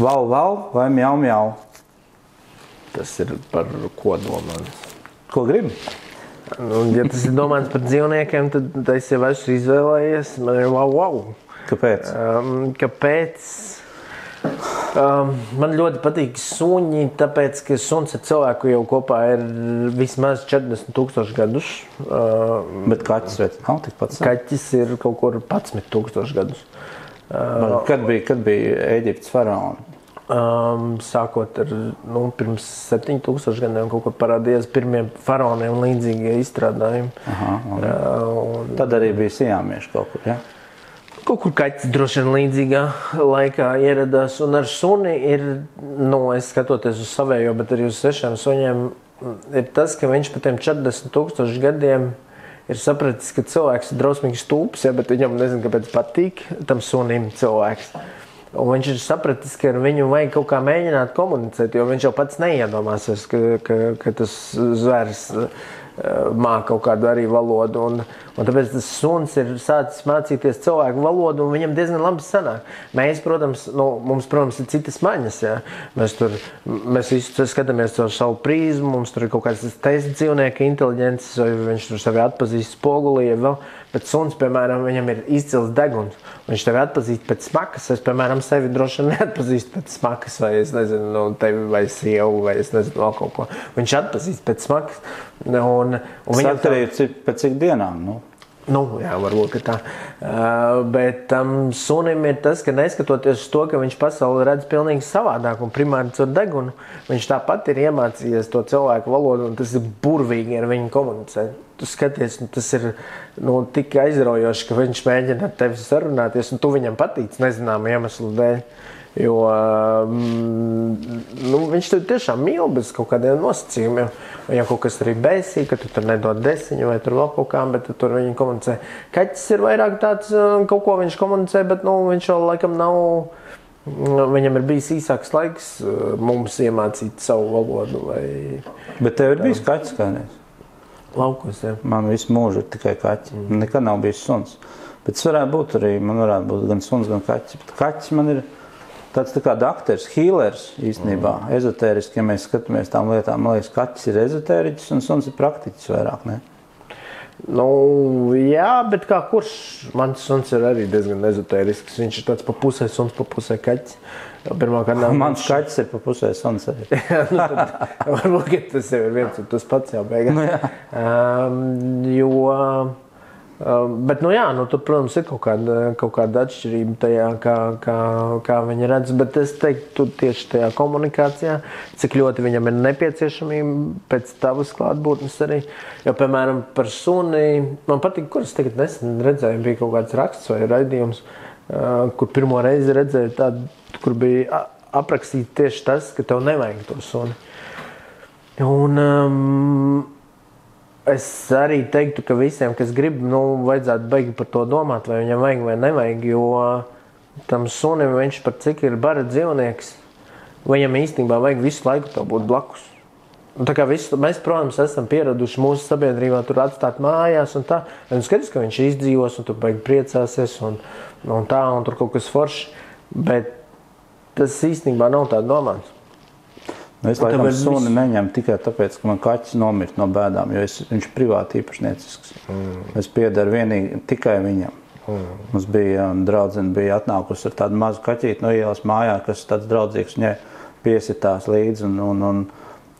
Vau, vau vai mjau, mjau? Tas ir par ko domāts? Ko gribi? Nu, ja tas ir domāts par dzīvniekiem, tad es jau esmu izvēlējies. Man ir vau, vau. Kāpēc? Kāpēc? Man ļoti patīk suņi, tāpēc, ka suns ar cilvēku jau kopā ir vismaz 40,000 gadus. Bet kaķis nav tikpat sen? Kaķis ir kaut kur 11,000 gadus. Kad bija Ēģiptes faraoni? Sākot ar pirms 7,000 gadiem kaut kur parādījās pirmie faraoni un līdzīgie izstrādājumi. Tad arī bija sijāmieši kaut kur, ja? Kaut kur kaķis droši vien līdzīgā laikā ieradās. Un ar suni ir, es skatoties uz savējo, bet arī uz 6 suņiem, ir tas, ka viņš pa tiem 40,000 gadiem ir sapratis, ka cilvēks ir drausmīgi stulbs, ja, bet viņam nezinu, kāpēc patīk tam sunim cilvēks. Un viņš ir sapratis, ka ar viņu vajag kaut kā mēģināt komunicēt, jo viņš jau pats neiedomāsies, ka tas zvērs māk kaut kādu arī valodu. Un tāpēc tas suns ir sācis mācīties cilvēku valodu, un viņam diezgan labi sanāk. Mēs, protams, mums, ir citas maņas, jā. Mēs visu skatāmies caur savu prīzmu, mums tur ir kaut kāds tests dzīvnieka inteliģences, vai viņš tur sevi atpazīst spogulī, ja vēl. Bet suns, piemēram, viņam ir izcils deguns. Viņš tevi atpazīst pēc smakas. Es, piemēram, sevi droši vien neatpazīstu pēc smakas, vai es nezinu, tevi vai sievu, vai es nezinu, vēl kaut ko. Viņš atpazīst pēc smakas. Un viņam arī ir pēc cik dienām, jā, varbūt, ka tā. Bet tam sunim ir tas, ka neskatoties uz to, ka viņš pasauli redz pilnīgi savādāk un primāri caur degunu, viņš tāpat ir iemācījies to cilvēku valodu, un tas ir burvīgi ar viņu komunicēt. Tu skaties, tas ir tik aizraujoši, ka viņš mēģina ar tevi sarunāties, un tu viņam patīc nezināmu iemeslu dēļ. Jo viņš tev tiešām mīl bez kaut kādiem nosacījumiem. Viņam kaut kas arī bēsī, ka tu tur nedod desiņu vai tur vēl kaut kā, bet tu tur viņi komunicē. Kaķis ir vairāk tāds, kaut ko viņš komunicē, bet viņš jau laikam nav, viņam ir bijis īsāks laiks mums iemācīt savu valodu. Bet tev ir bijis kaķis kādreiz? Laukos, jā. Man visu mūžu ir tikai kaķi. Nekad nav bijis suns. Bet tas varētu būt arī, man varētu būt gan suns, gan kaķis. Bet kaķis man ir tāds tā kā dakteris, hīlers īstenībā, ezotēriski, ja mēs skatāmies tām lietām. Man liekas, kaķis ir ezotēriķis un suns ir praktiķis vairāk, ne? Jā, bet kā kurš? Mans suns ir arī diezgan ezotērisks. Viņš ir tāds pa pusē suns, pa pusē kaķis. Mans kaķis ir pa pusē suns arī. Varbūt, ka tas jau ir viens un tas pats jau beigās. Bet, tur, protams, ir kaut kāda atšķirība tajā, kā viņi redz, bet es teiktu tieši tajā komunikācijā, cik ļoti viņam ir nepieciešamība pēc tavas klātbūtnes arī. Jo, piemēram, par suni, man patīk, kuras tagad nesen redzēju, bija kaut kāds raksts vai raidījums, kur pirmo reizi redzēju tādu, kur bija aprakstīts tieši tas, ka tev nevajag to suni. Un es arī teiktu, ka visiem, kas grib, vajadzētu baigi par to domāt, vai viņam vajag vai nevajag, jo tam sunim viņš par cik ir bara dzīvnieks, viņam īstenībā vajag visu laiku tev būt blakus. Tā kā mēs, protams, esam pieraduši mūsu sabiedrībā tur atstāt mājās un tā. Un skaties, ka viņš izdzīvos un tur baigi priecāsies un tā, un tur kaut kas forši, bet tas īstenībā nav tā domāts. Es laikam suni neņemu tikai tāpēc, ka man kaķis nomirt no bēdām, jo viņš ir privāti īpašniecisks. Es piedaru vienīgi tikai viņam. Mums bija draudzene bija atnākusi ar tādu mazu kaķīti no ielas mājā, kas tāds draudzīgs viņai piesitās līdzi, un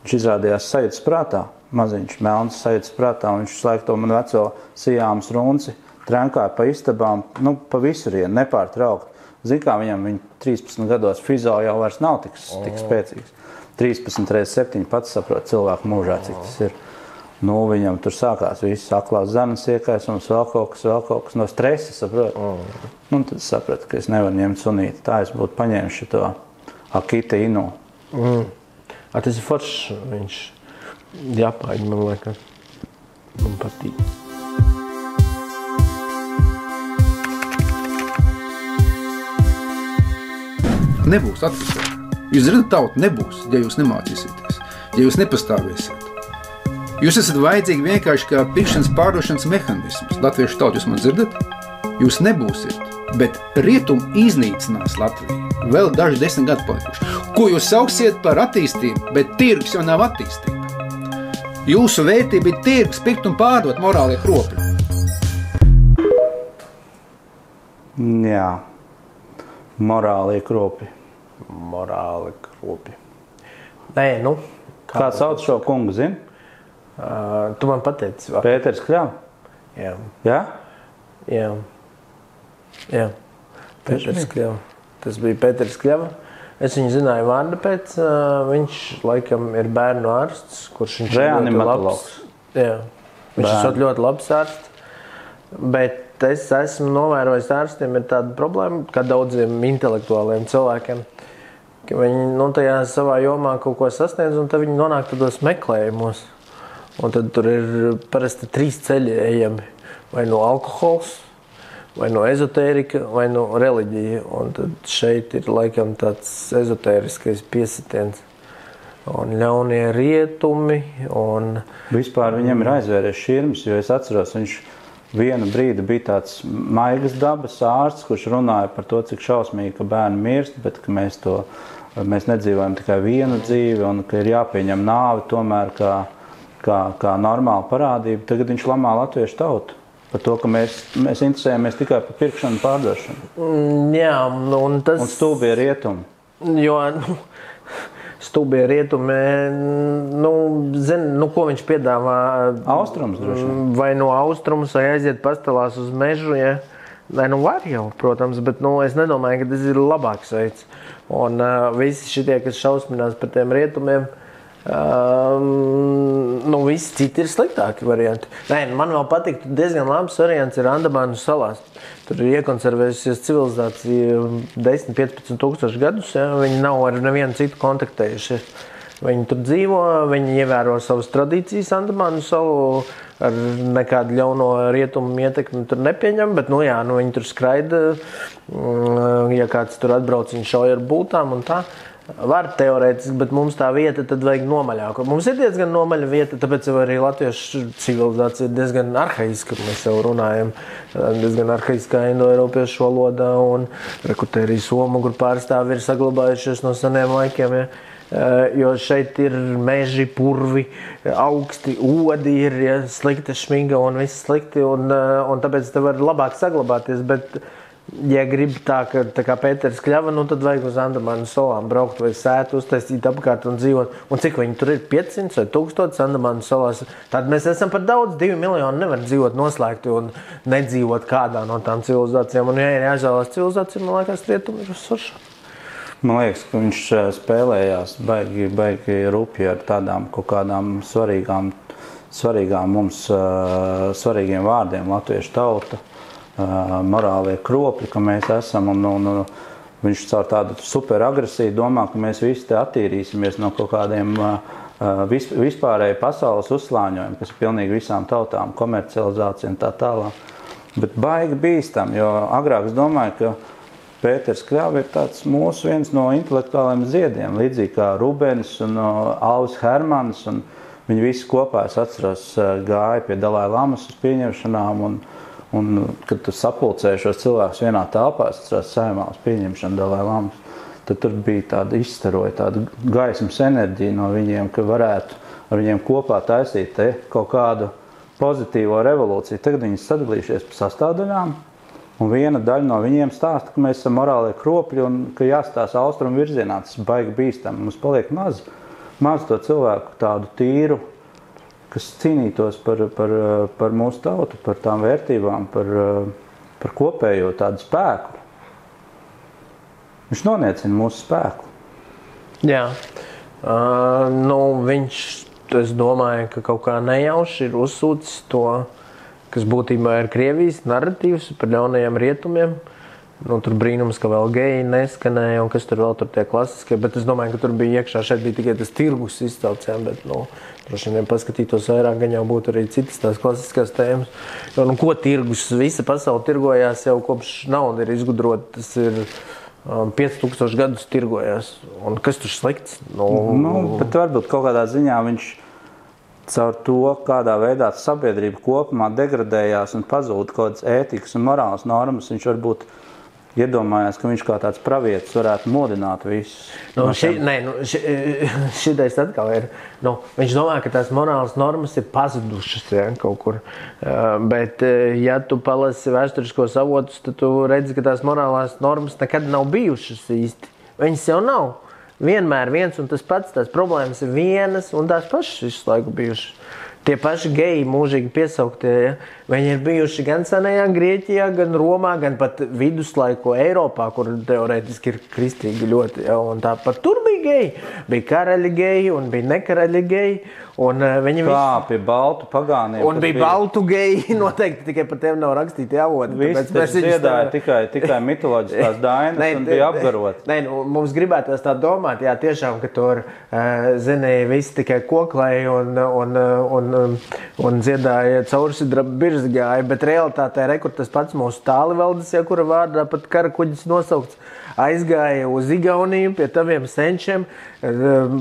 viņš izrādījās sajūtas prātā, maziņš melns sajūtas prātā, un viņš laiku to man veco sijāmas runci trenkāja pa istabām, nu, pa visurienu, nepārtraukt. Zin kā viņam 13 gados fizo jau vairs nav tik spēcīgs. 13 reizes 7 pats saprot cilvēku mūžā, cik tas ir. Nu, viņam tur sākās viss aklās zanas iekaisums, vēl kaut kas no stresa, saprot. Nu, tad sapratu, ka es nevaru ņemt sunīti. Tā es būtu paņēmis šito Akita Inu. Tas ir foršs, viņš jāpāģi, man liekas. Man patīk. Nebūs atpakaļ. Jūs redzat, tauta nebūs, ja jūs nemācīsieties, ja jūs nepastāvēsiet. Jūs esat vajadzīgi vienkārši kā pirkšanas pārdošanas mehānisms. Latviešu tauta, jūs man dzirdat? Jūs nebūsiet, bet rietumi iznīcinās Latviju. Vēl daži 10 gadu palikuši. Ko jūs sauksiet par attīstību, bet tirgus jau nav attīstība. Jūsu vērtība ir tirgus, pirkt un pārdot morālie kropļi. Jā, morālie kropļi. Morāli kropļi. Nē, nu. Kā sauc šo kungu, zini? Tu man pateici. Pēters Kļava? Jā. Jā? Jā. Pēters Kļava. Tas bija Pēters Kļava. Es viņu zināju vārdu pēc. Viņš laikam ir bērnu ārsts, kurš viņš reanimatologs. Jā. Viņš ir ļoti labs ārsts. Bet es esmu novērojis ārstiem ir tāda problēma, kā daudziem intelektuāliem cilvēkiem, ka viņi tajā savā jomā kaut ko sasniedz, un tad viņi nonāk tādos meklējumos. Un tad tur ir parasti 3 ceļi ejami. Vai no alkohols, vai no ezotērika, vai no reliģija. Un tad šeit ir laikam tāds ezotēriskais piesitiens. Un ļaunie rietumi. Vispār viņam ir aizvēries šķirmes, jo es atceros, viņš vienu brīdi bija tāds maigas dabas ārsts, kurš runāja par to, cik šausmīgi, ka bērni mirst, bet ka mēs nedzīvojam tikai vienu dzīvi un ka ir jāpieņem nāvi tomēr kā normāla parādība. Tagad viņš lamā latviešu tautu par to, ka mēs interesējamies tikai par pirkšanu un pārdošanu. Jā, un tas... Un stūbie rietumi. Jo, stūbie rietumi, ko viņš piedāvā? Austrums droši vien. Vai no austrums, vai aiziet pastelās uz mežu, ja? Vai var jau, protams, bet es nedomāju, ka tas ir labāks veids. Un visi šitie, kas šausminās par tiem rietumiem, visi citi ir sliktāki varianti. Man vēl patīk, diezgan labs variants ir Andamānu salās. Tur ir iekonservējusies civilizācija 10-15 tūkstoši gadus. Ja? Viņi nav ar nevienu citu kontaktējušies. Viņi tur dzīvo, viņi ievēro savas tradīcijas Andamānu salu, ar nekādu ļauno rietumu ietekmi tur nepieņem, bet viņi tur skraida, ja kāds tur atbrauc, viņi šauj ar būtām un tā. Var teorētiski, bet mums tā vieta tad vajag nomaļāku. Mums ir diezgan nomaļa vieta, tāpēc jau arī latviešu civilizācija ir diezgan arhaiska, mēs jau runājam, diezgan arhaiskā indoeiropiešu valodā, un arī somu, kur pārstāvi ir saglabājušies no seniem laikiem, ja. Jo šeit ir meži, purvi, augsti, odi ir, ja, slikta šmiga un viss slikti, un tāpēc te var labāk saglabāties, bet ja grib tā kā Pēters Kļava, tad vajag uz Andamānu salām braukt vai sētu, uztaisīt apkārt un dzīvot. Un cik viņi tur ir? 500 vai 1000 Andamānu salās? Tad mēs esam par daudz, 2 miljoni nevar dzīvot noslēgti un nedzīvot kādā no tām civilizācijām. Un ja ir jāizvēlās civilizācija, man liekas, rietumi ir uzsvaršā. Man liekas, ka viņš spēlējās baigi rupji ar tādām kaut kādām svarīgām mums svarīgiem vārdiem, latviešu tauta, morālie kropļi, ka mēs esam, un viņš caur tādu super agresiju domā, ka mēs visi te attīrīsimies no kaut kādiem vispārēji pasaules uzslāņojumiem, kas ir pilnīgi visām tautām, komercializācija un tā tālāk. Bet baigi bīstam, jo agrāk es domāju, ka Pēters Kļava ir tāds mūsu viens no intelektuāliem ziediem, līdzīgi kā Rubens un Alvis Hermans, un viņi visi kopā, es atceros, gāja pie Dalai Lamas uz pieņemšanām, un kad tu sapulcēji šos cilvēkus vienā telpā, es atceros Saeimā uz pieņemšanu Dalai Lamas, tad tur bija tāda izstaroja, tāda gaismas enerģija no viņiem, ka varētu ar viņiem kopā taisīt kaut kādu pozitīvo revolūciju. Tagad viņi sadalījušies pa sastāvdaļām, Un viena daļa no viņiem stāsta, ka mēs esam morālie kropļi un ka jāstās austrumu virzienā. Tas baigi bīstam. Mums paliek maz to cilvēku tādu tīru, kas cīnītos par mūsu tautu, par tām vērtībām, par kopējo tādu spēku. Viņš noniecina mūsu spēku. Jā. Viņš, es domāju, ka kaut kā nejauši ir uzsūcis to, kas būtībā ir Krievijas narratīvs par ļaunajiem rietumiem. Tur brīnums, ka vēl geji neskanēja un kas tur vēl tur tie klasiskie, bet es domāju, ka tur bija iekšā, šeit bija tikai tas tirgus izcelts, bet, droši vien paskatītos vairāk, gan jau būtu arī citas tās klasiskās tēmas. Ko tirgus? Visa pasaule tirgojās jau kopš nauda ir izgudrota, tas ir 5000 gadus tirgojās. Un kas tur slikts? Bet varbūt kaut kādā ziņā viņš caur to, kādā veidā sabiedrība kopumā degradējās un pazūda kaut kādas ētikas un morālas normas, viņš varbūt iedomājās, ka viņš kā tāds pravietis varētu modināt visus. Šitais atkal ir. Viņš domā, ka tās morālas normas ir pazudušas kaut kur. Bet, ja tu palasi vēsturiskos avotus, tad tu redzi, ka tās morālās normas nekad nav bijušas īsti. Viņas jau nav. Vienmēr viens un tas pats, tās problēmas ir vienas un tās pašas visu laiku bijušas. Tie paši geji mūžīgi piesauktie, ja? Viņi ir bijuši gan senajā Grieķijā, gan Romā, gan pat viduslaiku Eiropā, kur teorētiski ir kristīgi ļoti. Ja? Un tāpat tur bija geji, bija karaļi geji un bija nekaraļi geji. Un viņi pie baltu pagāniem. Un bija baltu geji, noteikti tikai par tiem nav rakstīti avoti. Visi tas iedāja tikai mitoloģiskās dainas un bija apgarot. Mums gribētos tā domāt, jā, tiešām, ka tur, visi tikai koklēja un dziedāja caursidraba birzi gāja, bet realitātē rekur tas pats mūsu Tālivaldes, kura vārdā pat karakuģis nosaukts, aizgāja uz Igauniju pie taviem senčiem,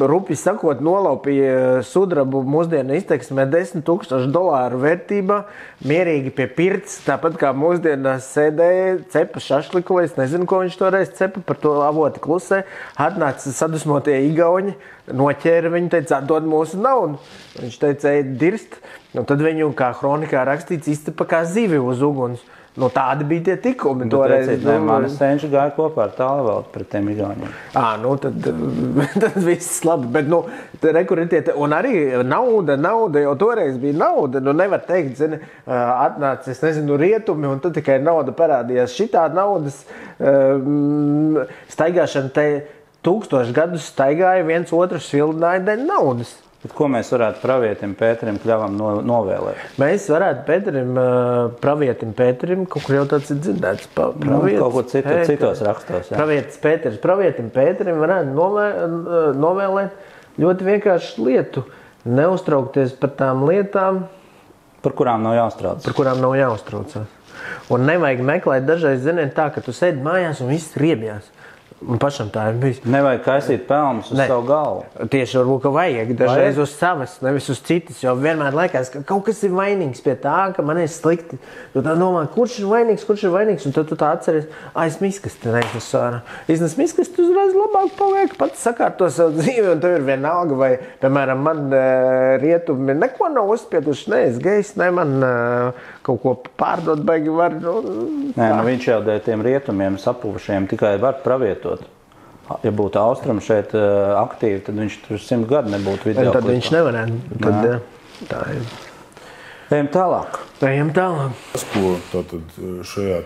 rupi sakot, nolaupīja sudrabu mūsdienu izteiksmē $10,000 vērtībā, mierīgi pie pirts, tāpat kā mūsdienās sēdēja, cepa šašliku, es nezinu, ko viņš toreiz cepa, par to avoti klusē, atnāca sadusmotie igauņi, noķēra viņu, teica, dod mūsu naudu. Viņš teica, ej dirst, un tad viņu, kā hronikā rakstīts, iztepa kā zivi uz uguns. Tādi bija tie tikumi. Mani senči gāja kopā ar Tālivaldi pret tiem igauņiem. Tad viss labi. Bet, un arī nauda, jau toreiz bija nauda. Nevar teikt, atnāca, es nezinu, rietumi, un tad tikai nauda parādījās. Šitā naudas staigāšana te 1000 gadus staigāja, viens otru svildināja dēļ naudas. Bet ko mēs varētu pravietim Pēterim Kļavam novēlēt? Mēs varētu pravietim Pēterim, kaut kur jau tāds ir dzirdēts. Kaut ko citos rakstos. Pravietim Pēterim varētu novēlēt ļoti vienkāršu lietu. Neuztraukties par tām lietām, par kurām nav jāuztraucās. Un nevajag meklēt dažreiz, tā, ka tu sēdi mājās un viss riebjās. Un pašam tā ir bijis. Nevajag kaisīt pelnus uz savu galvu. Tieši varbūt, ka vajag dažreiz uz savas, nevis uz citas, jo vienmēr liekas, ka kaut kas ir vainīgs pie tā, ka man ir slikti. Tu tā domā, kurš ir vainīgs, un tad tu tā atceries, es miskasti neiznes ārā. Iznes miskasti, tu uzreiz labāk paliek, pats sakārto savu dzīvi, un tev ir vienalga, vai, piemēram, man rietumi neko nav uzspieduši, es gejs, man kaut ko pārdot baigi var. Viņš jau dēļ tiem rietumiem sapūšiem tikai var pravietot. Ja būtu austrumi šeit aktīvi, tad viņš tur 100 gadu nebūtu video. Tad viņš nevarētu. Tā ir. Ejam tālāk. Tas, ko tātad šajā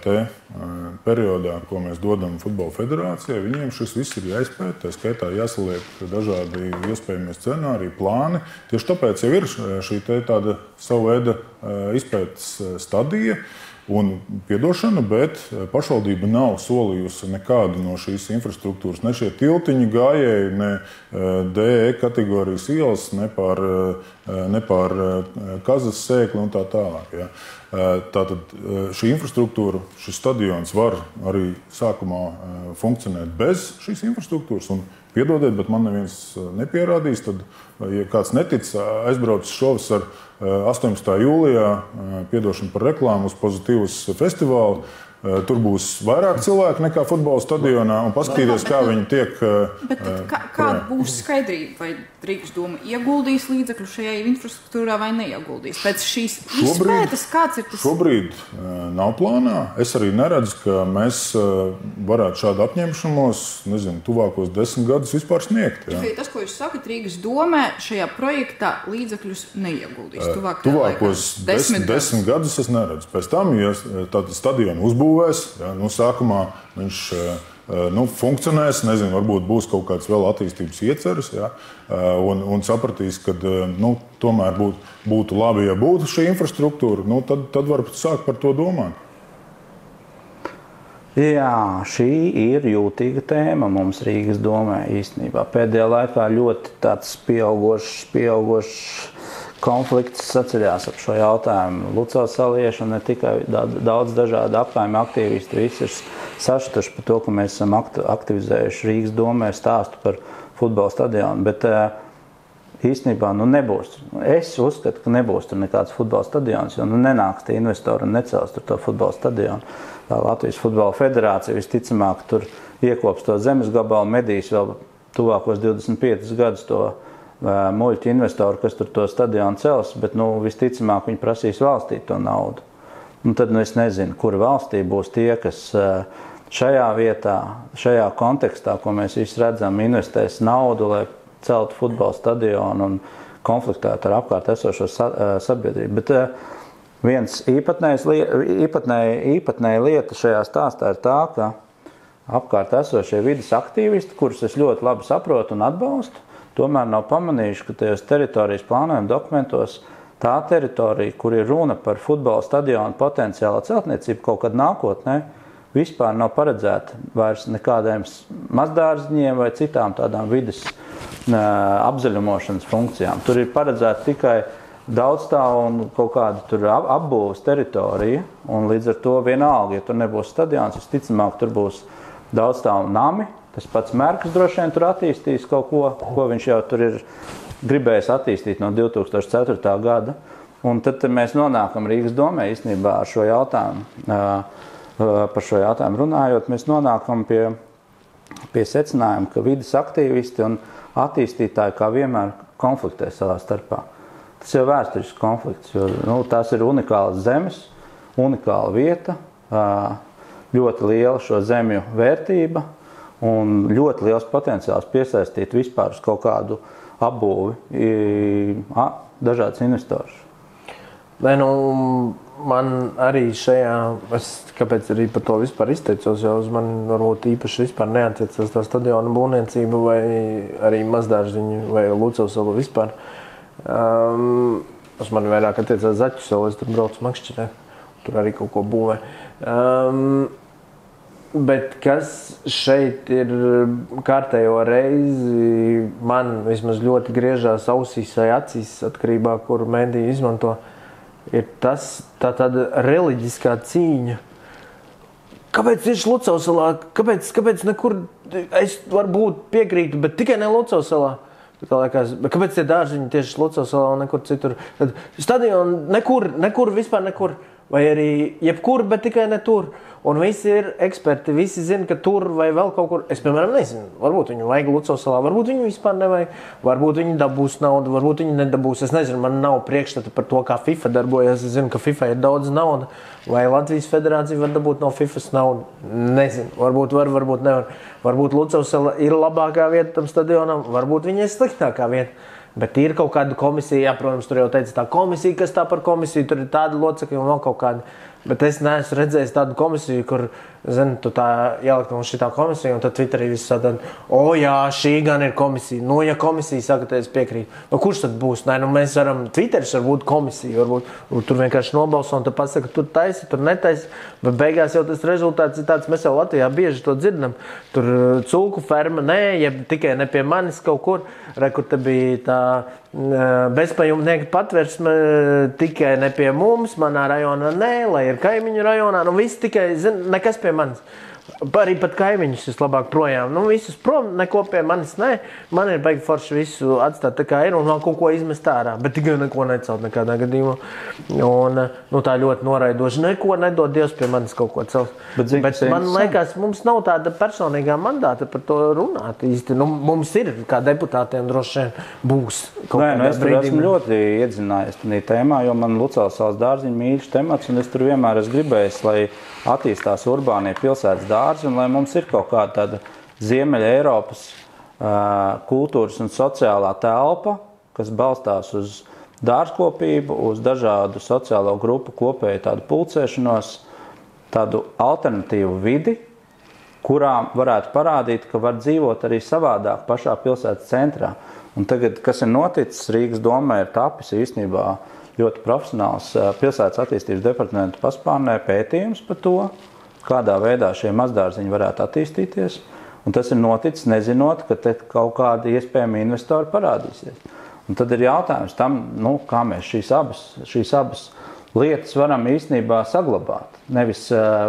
periodā, ko mēs dodam Futbola federācijai, viņiem šis viss ir jāizpēta, tā skaitā jāsaliek dažādi iespējamie scenāriji, plāni. Tieši tāpēc jau ir šī tāda savu veida izpētes stadija un piedošana, bet pašvaldība nav solījusi nekādu no šīs infrastruktūras, ne šie tiltiņi gājēji, ne DE kategorijas ielas, ne pār kazas sēkli un tā tālāk. Ja. Tātad šī infrastruktūra, šis stadions var arī sākumā funkcionēt bez šīs infrastruktūras. Un piedodiet, bet man neviens nepierādīs. Tad, ja kāds netic, aizbraucis šovasar 18. jūlijā, piedošana par reklāmu uz Pozitīvas festivālu, tur būs vairāk cilvēku nekā futbola stadionā un paskatīties, kā viņi tiek. Bet kāda būs skaidrība, vai Rīgas doma ieguldīs līdzekļu šajā infrastruktūrā vai neieguldīs? Pēc šīs izpētes, kāds ir tas? Šobrīd nav plānā. Es arī neredzu, ka mēs varētu šādu apņemšanos, tuvākos 10 gadus vispār sniegt. Tikai tas, ko jūs sakat, Rīgas domē šajā projektā līdzekļus neieguldīs. Tuvākos 10 gadus es neredzu. Pēc tam, ja tātad stadionu uzbūvēs, sākumā viņš funkcionēs, varbūt būs kaut kāds vēl attīstības ieceres, un sapratīs, ka tomēr būtu labi, ja būtu šī infrastruktūra, tad var sākt par to domāt. Jā, šī ir jūtīga tēma mums Rīgas domē īstenībā. Pēdējā laikā ļoti tāds pieaugošs konflikts saceļās ap šo jautājumu. Lucavas salieši un ne tikai daudz dažādu apkaimju aktīvisti visi ir sašutuši par to, ka mēs esam aktivizējuši Rīgas domē stāstu par futbola stadionu, bet īstenībā nebūs. Es uzskatu, ka nebūs tur nekāds futbola stadions, jo nenāks tie investori un necels tur to futbola stadionu. Latvijas Futbola Federācija visticamāk tur iekops to zemes gabalu, medīs vēl tuvākos 25 gadus to muļķu investoru, kas tur to stadionu cels, bet visticamāk viņi prasīs valstī to naudu. Un tad es nezinu, kura valstī būs tie, kas šajā vietā, šajā kontekstā, ko mēs visi redzam, investēs naudu, lai celtu futbola stadionu un konfliktētu ar apkārt esošo sabiedrību. Bet viens īpatnēja lieta šajā stāstā ir tā, ka apkārt esošie vides aktīvisti, kurus es ļoti labi saprotu un atbalstu, tomēr nav pamanījuši, ka tajos teritorijas plānojuma dokumentos tā teritorija, kur ir runa par futbola stadionu potenciālo celtniecību kaut kad nākotnē, vispār nav paredzēta vairs nekādiem mazdārziņiem vai citām tādām vides apzaļumošanas funkcijām. Tur ir paredzēta tikai daudzstāvu un kaut kāda tur apbūves teritorija, un līdz ar to vienalga, ja tur nebūs stadions, visticamāk tur būs daudzstāvu nami. Tas pats Merkus droši vien tur attīstīs kaut ko viņš jau tur ir gribējis attīstīt no 2004. gada. Un tad mēs nonākam Rīgas domē īstenībā ar šo jautājumu, par šo jautājumu runājot, mēs nonākam pie secinājuma, ka vides aktīvisti un attīstītāji kā vienmēr konfliktē savā starpā. Tas jau vēsturisks konflikts, jo tās ir unikālas zemes, unikāla vieta, ļoti liela šo zemju vērtība un ļoti liels potenciāls piesaistīt vispār uz kaut kādu apbūvi dažādas investorus. Man arī šajā, kāpēc arī par to vispār izteicos, jo uz mani varbūt īpaši vispār neatiecas tā stadiona būvniecība vai arī mazdārziņu vai Lucavas sala vispār. Uz mani vairāk attiecās Zaķu salu, es tur braucu Makšķerē, tur arī kaut ko būvē. Bet kas šeit ir kārtējo reizi, man vismaz ļoti griežās ausīs vai acīs, atkarībā, kuru mediju izmanto, ir tāda reliģiskā cīņa. Kāpēc tieši Lucavas salā? Kāpēc nekur es varbūt piekrītu, bet tikai ne Lucavas salā? Kāpēc tie dārziņi tieši Lucavas salā un nekur citur? Tad stadioni nekur, vispār nekur. Vai arī jebkur, bet tikai ne tur. Un visi ir eksperti, visi zina, ka tur vai vēl kaut kur. Es, piemēram, nezinu, varbūt viņu vajag Lucavas salā, varbūt viņu vispār nevajag, varbūt viņi dabūs naudu, varbūt viņi nedabūs. Es nezinu, man nav priekšstata par to, kā FIFA darbojas. Es zinu, ka FIFA ir daudz nauda. Vai Latvijas federācija var dabūt no FIFAs naudu? Nezinu, varbūt var, varbūt nevar. Varbūt Lucavas sala ir labākā vieta tam stadionam, varbūt viņa ir sliktākā vieta. Bet ir kaut kāda komisija, protams, tur jau teica tā komisija, kas tā par komisiju, tur ir tādi locekļi un vēl kaut kādi. Bet es neesmu redzējis tādu komisiju, kur, tu tā ielikt mums šitā komisija, un tad Twitterī viss tātad, jā, šī gan ir komisija. Ja komisija saka, tad es piekrītu. Kurš tad būs? Mēs varam, Twitteris var būt komisija, varbūt tur vienkārši nobalso un tad pasaka, tur taisi, tur netaisi. Bet beigās jau tas rezultāts ir tāds, mēs jau Latvijā bieži to dzirdam. Tur cūku ferma, tikai ne pie manis kaut kur, kur te bija tā bezpajumtnieka patversme tikai ne pie mums, manā rajonā lai ir kaimiņu rajonā, viss tikai, nekas pie manis. Arī pat kaimiņus vislabāk projām. Nu, visus prom, neko pie manis ne. Man ir baigi forši visu atstāt tā kā ir un vēl kaut ko izmest ārā. Bet tikai neko necelt nekādā gadījumā. Un nu, tā ļoti noraidoši. Neko nedod Dievs pie manis kaut ko celt. Bet man liekas, mums nav tāda personīgā mandāta par to runāt īsti. Nu, mums ir, kā deputātiem droši vien būs kaut kādā es tur esmu ļoti iedzinājies tajā tēmā, jo man Lucavas salas dārziņa mīļš temats, un es tur vienmēr esmu gribējis, lai attīstās urbānie pilsētas dārzi, un lai mums ir kaut kāda tāda Ziemeļa Eiropas kultūras un sociālā telpa, kas balstās uz dārzkopību, uz dažādu sociālo grupu kopēju tādu pulcēšanos, tādu alternatīvu vidi, kurām varētu parādīt, ka var dzīvot arī savādāk pašā pilsētas centrā. Un tagad, kas ir noticis, Rīgas domē ir tapis īstenībā ļoti profesionāls pilsētas attīstības departamenta paspārnē pētījums par to, kādā veidā šie mazdārziņi varētu attīstīties. Un tas ir noticis, nezinot, ka te kaut kādi iespējami investori parādīsies. Un tad ir jautājums tam, nu, kā mēs šīs abas lietas varam īstenībā saglabāt. Nevis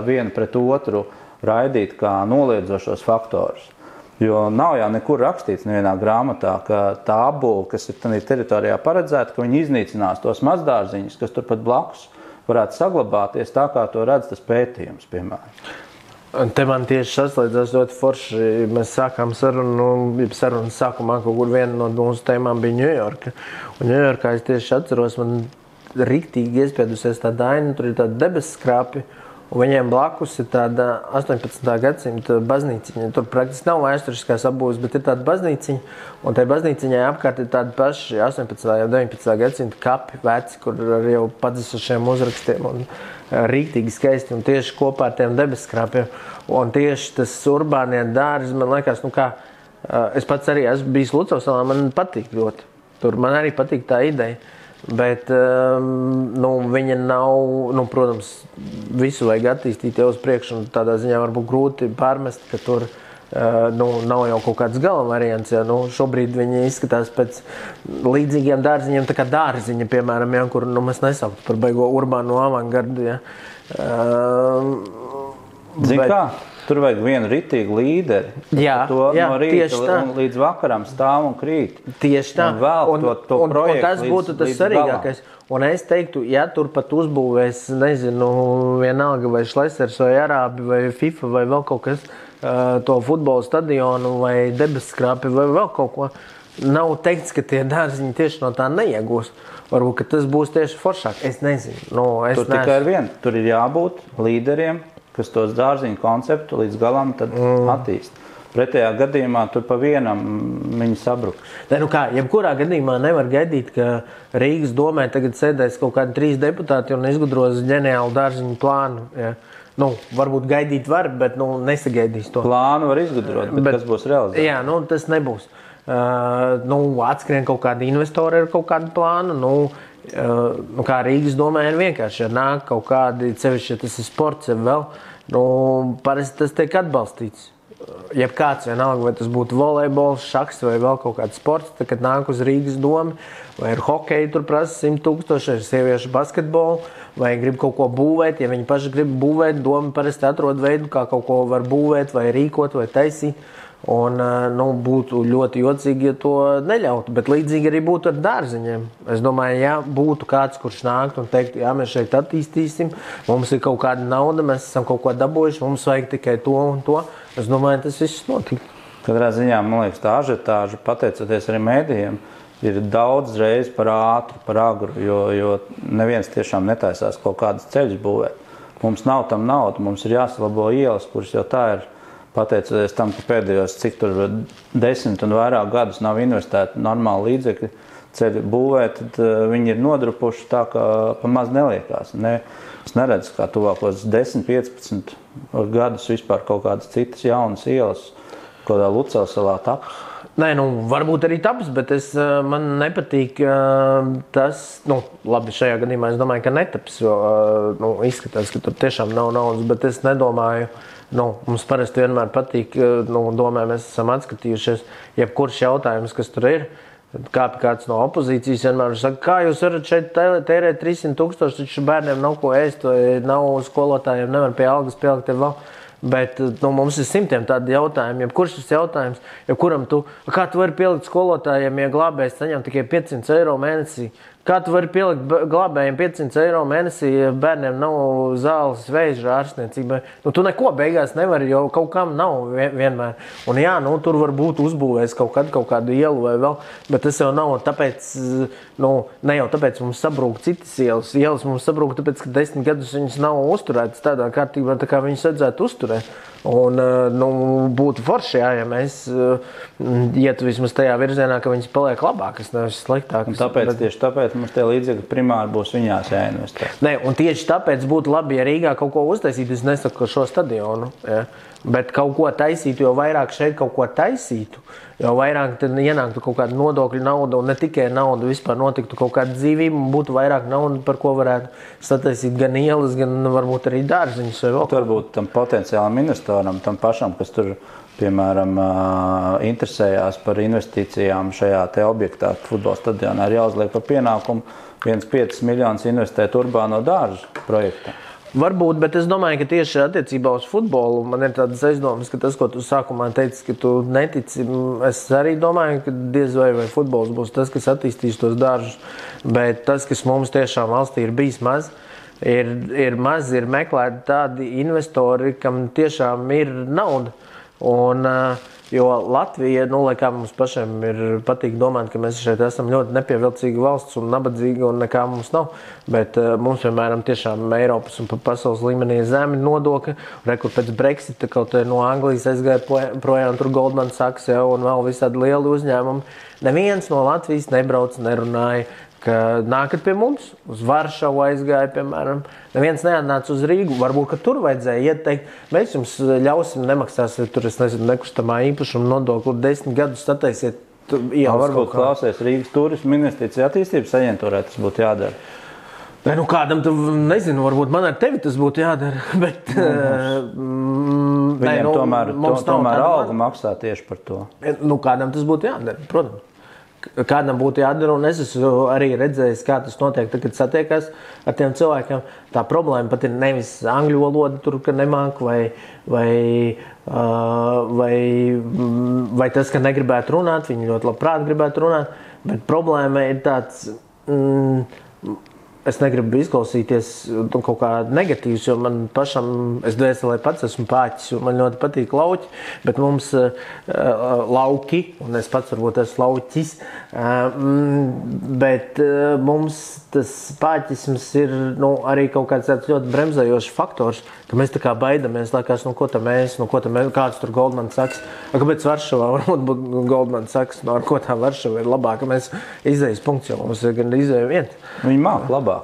vienu pret otru raidīt kā noliedzošos faktorus. Jo nav jau nekur rakstīts nevienā grāmatā, ka tā apbūve, kas ir tādā teritorijā paredzēta, ka viņi iznīcinās tos mazdārziņus, kas turpat blakus varētu saglabāties tā, kā to redz tas pētījums, piemēram. Te man tieši saslēdzās ļoti forši. Mēs sākām sarunas sākumā kaut kur viena no mūsu tēmām bija Ņujorka. Un Ņujorkā es tieši atceros, man riktīgi iespiedusies tā daina, tur ir tāda debesskrāpja. Un viņiem blakus ir tāda 18. gadsimta baznīciņa. Tur praktiski nav vēsturiskās apbūves, bet ir tāda baznīciņa. Un tai baznīciņai apkārt ir tādi paši 18. un 19. gadsimta kapi veci, kur ar jau padzisušiem uzrakstiem un rīktīgi skaisti. Un tieši kopā ar tiem debesskrāpiem. Un tieši tas urbānie dārzi, man liekas, nu kā, es pats arī esmu bijis Lucavas salā, man patīk ļoti. Tur man arī patīk tā ideja. Bet nu, viņa nav, nu, protams, visu vajag attīstīt jau uz priekšu, un tādā ziņā varbūt grūti pārmest, ka tur nu, nav jau kaut kāds gala variants. Ja? Nu, šobrīd viņi izskatās pēc līdzīgiem dārziņiem, tā kā dārziņa, piemēram, ja, kur nu, mēs nesauktu par baigo urbāno avangardu. Ja? Zini kā? Tur vajag vienu ritīgu līderi. Jā, no rīta līdz vakaram stāv un krīt. Tieši tā. Un tas būtu tas svarīgākais. Un es teiktu, ja tur pat uzbūvēs, nezinu, vienalga vai Šlesers vai Arābi vai FIFA vai vēl kaut kas, to futbola stadionu vai debesskrāpi vai vēl kaut ko, nav teikts, ka tie dārziņi tieši no tā neiegūs. Varbūt, ka tas būs tieši foršāk. Es nezinu. Tur tikai ir viena. Tur ir jābūt līderiem, kas tos dārziņu konceptu līdz galam tad attīst. Pretējā gadījumā tur pa vienam viņi sabruks. Ne, nu kā, jebkurā gadījumā nevar gaidīt, ka Rīgas domē tagad sēdēs kaut kādi 3 deputāti un izgudros ģeniālu dārziņu plānu. Ja? Nu, varbūt gaidīt var, bet nu, nesagaidīs to. Plānu var izgudrot, bet kas būs realizēts? Jā, nu, tas nebūs. Atskrien kaut kādi investori ar kaut kādu plānu. Kā Rīgas domē ir vienkārši, ja nāk kaut kādi, sevišķi, ja tas ir sports, ja vēl, parasti tas tiek atbalstīts. Jebkāds vienalga, vai tas būtu volejbols, šaks vai vēl kaut kāds sports, tad, kad nāk uz Rīgas domu, vai ir hokeja, tur prasa 100,000, ir sieviešu basketbolu, vai grib kaut ko būvēt, ja viņi paši grib būvēt, doma parasti atrod veidu, kā kaut ko var būvēt, vai rīkot, vai taisīt. Un būtu ļoti jocīgi, ja to neļautu, bet līdzīgi arī būtu ar dārziņiem. Es domāju, ja būtu kāds, kurš nāktu un teiktu, jā, mēs šeit attīstīsim, mums ir kaut kāda nauda, mēs esam kaut ko dabūjuši, mums vajag tikai to un to. Es domāju, tas viss notika. Katrā ziņā, man liekas, tā ažiotāža, pateicoties arī mēdījiem, ir daudz reiz par ātru, par agru, jo neviens tiešām netaisās kaut kādas ceļus būvēt. Mums nav tam nauda, mums ir jāsalabo ielas, kuras jau tā ir. Pateicoties tam, ka pēdējos cik tur 10 un vairāk gadus nav investēti normāli līdzekļi ceļu būvēt, tad viņi ir nodrupuši tā, ka pa maz neliekās. Es neredzu, kā tuvākos 10-15 gadus vispār kaut kādas citas jaunas ielas, kādā Lucavas salā taps. Nē, varbūt arī taps, bet man nepatīk tas, labi, šajā gadījumā es domāju, ka netaps, jo izskatās, ka tur tiešām nav naudas, bet es nedomāju, mums parasti vienmēr patīk, domāju, mēs esam atskatījušies, jebkurš jautājums, kas tur ir, kāpi kāds no opozīcijas vienmēr saka, kā jūs varat šeit tērēt 300,000, taču bērniem nav ko ēst, vai nav skolotājiem, nevar pie algas pielikt vēl. Bet mums ir simtiem tādi jautājumi. Jebkurš tas jautājums, jebkuram kā tu vari pielikt skolotājiem, ja glābējs saņem tikai 500 eiro mēnesī? Kā tu vari pielikt glābējiem 500 eiro mēnesī, ja bērniem nav zāles vēža ārstniecībai? Tu neko beigās nevari, jo kaut kam nav vienmēr. Un jā, tur var būt uzbūvējis kaut kādu ielu vai vēl, bet tas jau nav tāpēc, ne jau tāpēc mums sabrūk citas ielas. Ielas mums sabrūk tāpēc, ka 10 gadus viņas nav uzturētas tādā kārtībā, tā kā viņas vajadzētu uzturēt. Un būtu forši, ja mēs ietu vismaz tajā virzienā, ka viņas paliek labākas, nevis sliktākas. Tieši tāpēc mums tie līdzekļi primāri būs viņās jāinvestē. Un tieši tāpēc būtu labi, ja Rīgā kaut ko uztaisītu. Es nesaku, ka šo stadionu, bet kaut ko taisītu, jo vairāk šeit kaut ko taisītu, jo vairāk tad ienāktu kaut kāda nodokļu nauda, un ne tikai nauda, vispār notiktu kaut kāda dzīvība, un būtu vairāk nauda, par ko varētu sataisīt gan ielas, gan varbūt arī dārziņus. Varbūt tam potenciālam investoram, tam pašam, kas tur, piemēram, interesējās par investīcijām šajā te objektā, futbola stadionā, ir jāuzliek par pienākumu 1,5 miljonus investēt urbāno dārzu projektā. Varbūt, bet es domāju, ka tieši attiecībā uz futbolu man ir tādas aizdomas, ka tas, ko tu sākumā teici, ka tu netici, es arī domāju, ka diez vai futbols būs tas, kas attīstīs tos dāržus, bet tas, kas mums tiešām valstī ir bijis maz, ir meklēti tādi investori, kam tiešām ir nauda. Un, jo Latvija, lai kā mums pašiem ir patīk domāt, ka mēs šeit esam ļoti nepievilcīga valsts un nabadzīga un nekā mums nav, bet mums, piemēram, tiešām Eiropas un pasaules līmenī ir zemi nodokļi. Rekur pēc Brexita kaut no Anglijas aizgāja projām, tur Goldman Sachs un vēl visādi lieli uzņēmumi. Neviens no Latvijas nebrauc, nerunāja, ka nākat pie mums, uz Varšavu aizgāja, piemēram. Neviens neatnāca uz Rīgu. Varbūt, ka tur vajadzēja ieteikt, mēs jums ļausim nemaksāsiet tur, es nezinu, nekustamā īpašuma nodokli 10 gadus sataisiet ielas. Varbūt klausies Rīgas turisma investīcija attīstības aģentūrā, tas būtu jādara. Kādam tu, nezinu, varbūt man ar tevi tas būtu jādara, bet... Viņiem tomēr algu maksā tieši par to. Kādam tas būtu jādara, protams. Kādam būtu jādara, un es esmu arī redzējis, kā tas notiek, kad satiekas ar tiem cilvēkiem. Tā problēma pat ir nevis angļu valoda tur, ka nemāk, vai tas, ka negribētu runāt, viņi ļoti labprāt gribētu runāt, bet problēma ir tāds... Es negribu izklausīties kaut kā negatīvs, jo man pašam, es dvēselē pats esmu pāķis, un man ļoti patīk lauķi, bet mums lauki, un es pats varbūt esmu lauķis, bet mums tas pāķisms ir arī kaut kāds tāds ļoti bremzējošs faktors, ka mēs tā kā baidamies, liekas, ko tā mēs, kāds tur Goldman Sachs, kāpēc Varšavā varbūt būt Goldman Sachs, ar ko tā Varšava ir labāka, mēs izējas punkts, jo mums ir gan izēja viens. Viņi māk labāk.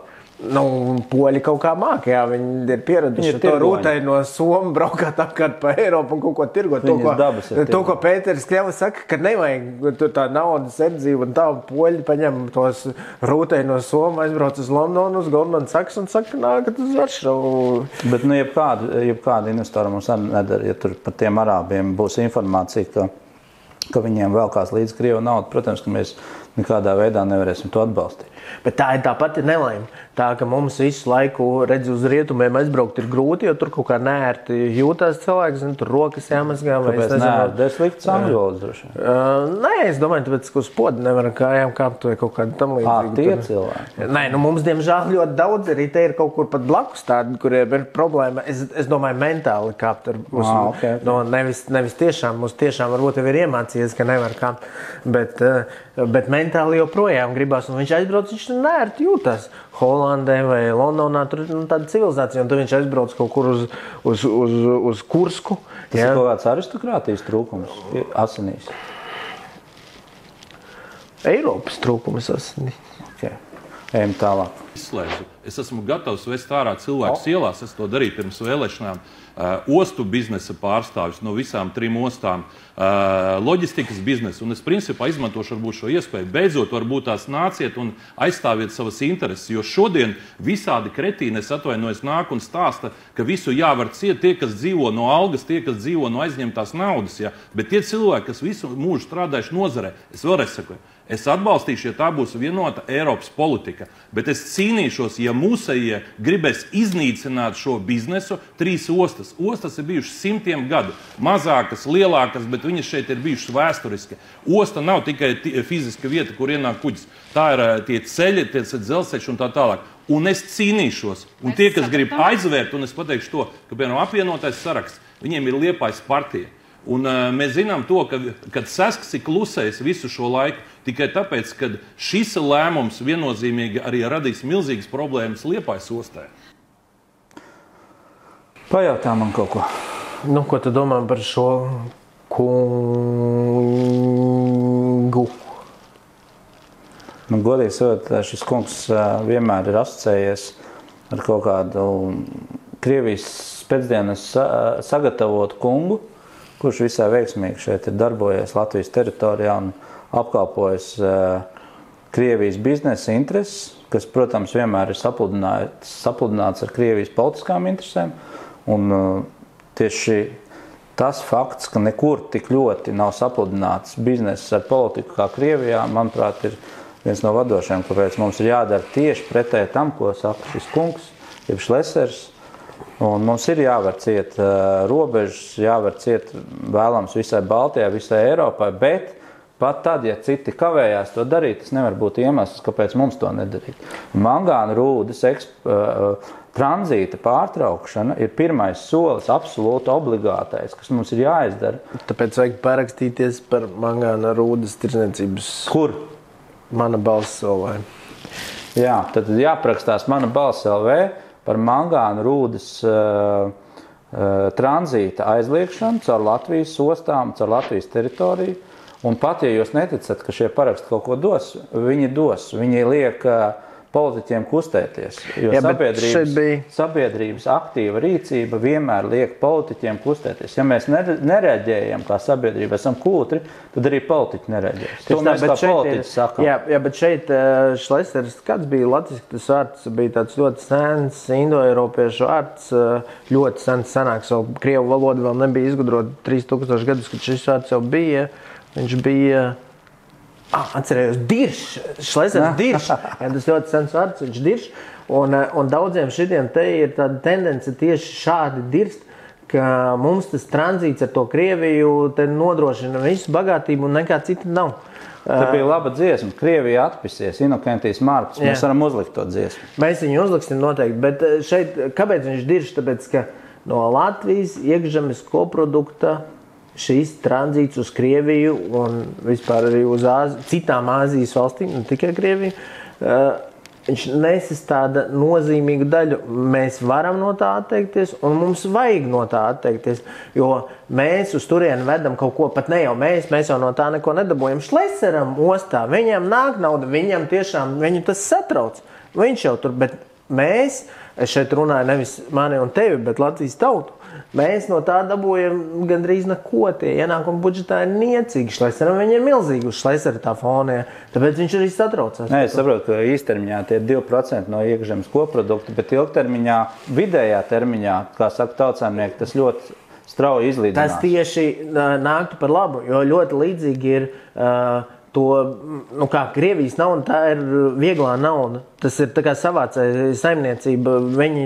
Poļi kaut kā māk, jā, viņi ir pieraduši to rūtei no Somu, braukāt apkārt pa Eiropu un kaut ko tirgot. To, ko Pēters Kļavs saka, ka nevajag tā naudas erdzību, un tā poļi paņem tos rūtei no Somu, aizbrauc uz Londonu, uz Goldman Sachs un saka, nākat uz Varšavu. Bet jebkāda investora mums arī nedara, ja tur par tiem arābiem būs informācija, ka viņiem velkās līdz Krievu naudu, protams, ka mēs nekādā veidā nevarēsim to atbalstīt. Bet tā ir tā pati nelaime. Tā, ka mums visu laiku redz uz rietumiem aizbraukt ir grūti, jo tur kaut kā neērti jūtās cilvēks, tur rokas jāmazgā. Kāpēc neērti? Dēļ sliktas angļu valodas droši? Nē, es domāju, tāpēc, ka uz podu nevar kājām kāpt vai kaut kādu tam līdzīgu. Tie cilvēki? Nē, mums diemžēl ļoti daudz arī te ir kaut kur pat blakus tādi, kuriem ir problēma. Es domāju, mentāli kāpt ar mums. Nevis tiešām, mums tiešām varbūt jau ir iemācījies, ka nevar kāpt, bet mentāli joprojām gribās, un viņš aizbrauc, viņš neērti jūtās. Holandē vai Londonā tur ir tāda civilizācija, un tad viņš aizbrauc kaut kur uz Kursku. Tas ir kaut kāds aristokrātijas trūkums asinīs? Eiropas trūkums asinīs. Okay. Ejam tālāk. Izslēdzu. Es esmu gatavs vest ārā cilvēkus ielās, es to darīju pirms vēlēšanām. Ostu biznesa pārstāvis no visām 3 ostām, loģistikas biznesa, un es principā izmantošu varbūt šo iespēju. Beidzot, varbūt tās nāciet un aizstāviet savas intereses, jo šodien visādi kretīni, es atvainojos, nāk un stāsta, ka visu jāvar ciet tie, kas dzīvo no algas, tie, kas dzīvo no aizņemtās naudas, ja? Bet tie cilvēki, kas visu mūžu strādājuši nozarē, es vēlreiz saku, es atbalstīšu, ja tā būs vienota Eiropas politika, bet es cīnīšos, ja mūsējie gribēs iznīcināt šo biznesu. 3 ostas. Ostas ir bijušas simtiem gadu. Mazākas, lielākas, bet viņas šeit ir bijušas vēsturiski. Osta nav tikai fiziska vieta, kur ienāk kuģis. Tā ir tie ceļi, tie dzelzceļi un tā tālāk. Un es cīnīšos. Un tie, kas grib aizvērt, un es pateikšu to, ka, piemēram, apvienotais saraksts, viņiem ir Liepājas partija. Un mēs zinām to, ka, kad Sasks ir klusējis visu šo laiku, tikai tāpēc, ka šis lēmums viennozīmīgi arī radīs milzīgas problēmas Liepājas ostē. Pajautā man kaut ko. Nu, ko tu domā par šo kungu? Nu, godīgi sakot, šis kungs vienmēr ir asociējies ar kaut kādu Krievijas pēcdienas sagatavotu kungu, kurš visai veiksmīgi šeit ir darbojies Latvijas teritorijā un apkalpojas Krievijas biznesa intereses, kas, protams, vienmēr ir sapludināts ar Krievijas politiskām interesēm. Un tieši tas fakts, ka nekur tik ļoti nav sapludināts bizness ar politiku kā Krievijā, manuprāt, ir viens no vadošiem, kāpēc mums ir jādara tieši pretēji tam, ko saka šis kungs, jeb Šlesers. Un mums ir jāvar ciet robežas, jāvar ciet vēlams visai Baltijai, visai Eiropai, bet pat tad, ja citi kavējās to darīt, tas nevar būt iemesls, kāpēc mums to nedarīt. Mangāna rūdas tranzīta pārtraukšana ir pirmais solis, absolūti obligātais, kas mums ir jāizdara. Tāpēc vajag parakstīties par mangāna rūdas tirdzniecības... Kur? Mana balss LV. Jā, tad jāparakstās Mana balss LV par mangāna rūdas tranzīta aizliekšanu caur Latvijas ostām, caur Latvijas teritoriju. Un pat, ja jūs neticat, ka šie paraksti kaut ko dos, viņi liek politiķiem kustēties. Jo sabiedrības aktīva rīcība vienmēr liek politiķiem kustēties. Ja mēs nereaģējam kā sabiedrība, esam kūtri, tad arī politiķi nereaģēs. To mēs kā politiķi sakam. Jā, bet šeit Šlesers, kāds bija latviski tas vārds, bija tāds ļoti sens indoeiropiešu vārds, ļoti senāks, vēl krievu valoda vēl nebija izgudrota 3000 gadus, kad šis vārds jau bija. Viņš bija, atcerējos, diršs, Šlesers diršs, jā, tas ļoti sens vārds, viņš diršs, un daudziem šitiem te ir tāda tendence tieši šādi dirst, ka mums tas tranzīts ar to Krieviju te nodrošina visu bagātību un nekā cita nav. Tā bija laba dziesma, Krievija atpisies, Inokentijas Mārpis, mēs varam uzlikt to dziesmu. Mēs viņu uzliksim noteikti, bet šeit, kāpēc viņš diršs? Tāpēc, ka no Latvijas iekšzemes koprodukta šīs tranzīts uz Krieviju un vispār arī uz citām Āzijas valstīm, ne tikai Krieviju, viņš nesastāda nozīmīgu daļu. Mēs varam no tā atteikties un mums vajag no tā atteikties, jo mēs uz turieni vedam kaut ko, pat ne jau mēs jau no tā neko nedabojam. Šleseram ostā, viņam nāk nauda, viņam tiešām, viņu tas satrauc. Viņš jau tur, bet mēs, es šeit runāju nevis mani un tevi, bet Latvijas tautu, mēs no tā dabūjam gandrīz neko, tie ienākumi budžetā ir niecīgi. Šleseram viņi ir milzīgi uz Šlesera tā fonē, tāpēc viņš arī satraucās. Nē, es saprotu, ka īstermiņā tie ir 2% no iekšzemes koprodukta, bet ilgtermiņā, vidējā termiņā, kā saka tautsājumnieki, tas ļoti strauji izlīdzinās. Tas tieši nāktu par labu, jo ļoti līdzīgi ir to, nu kā Krievijas nauda, tā ir vieglā nauda. Tas ir tā kā savācēja saimniecība, viņi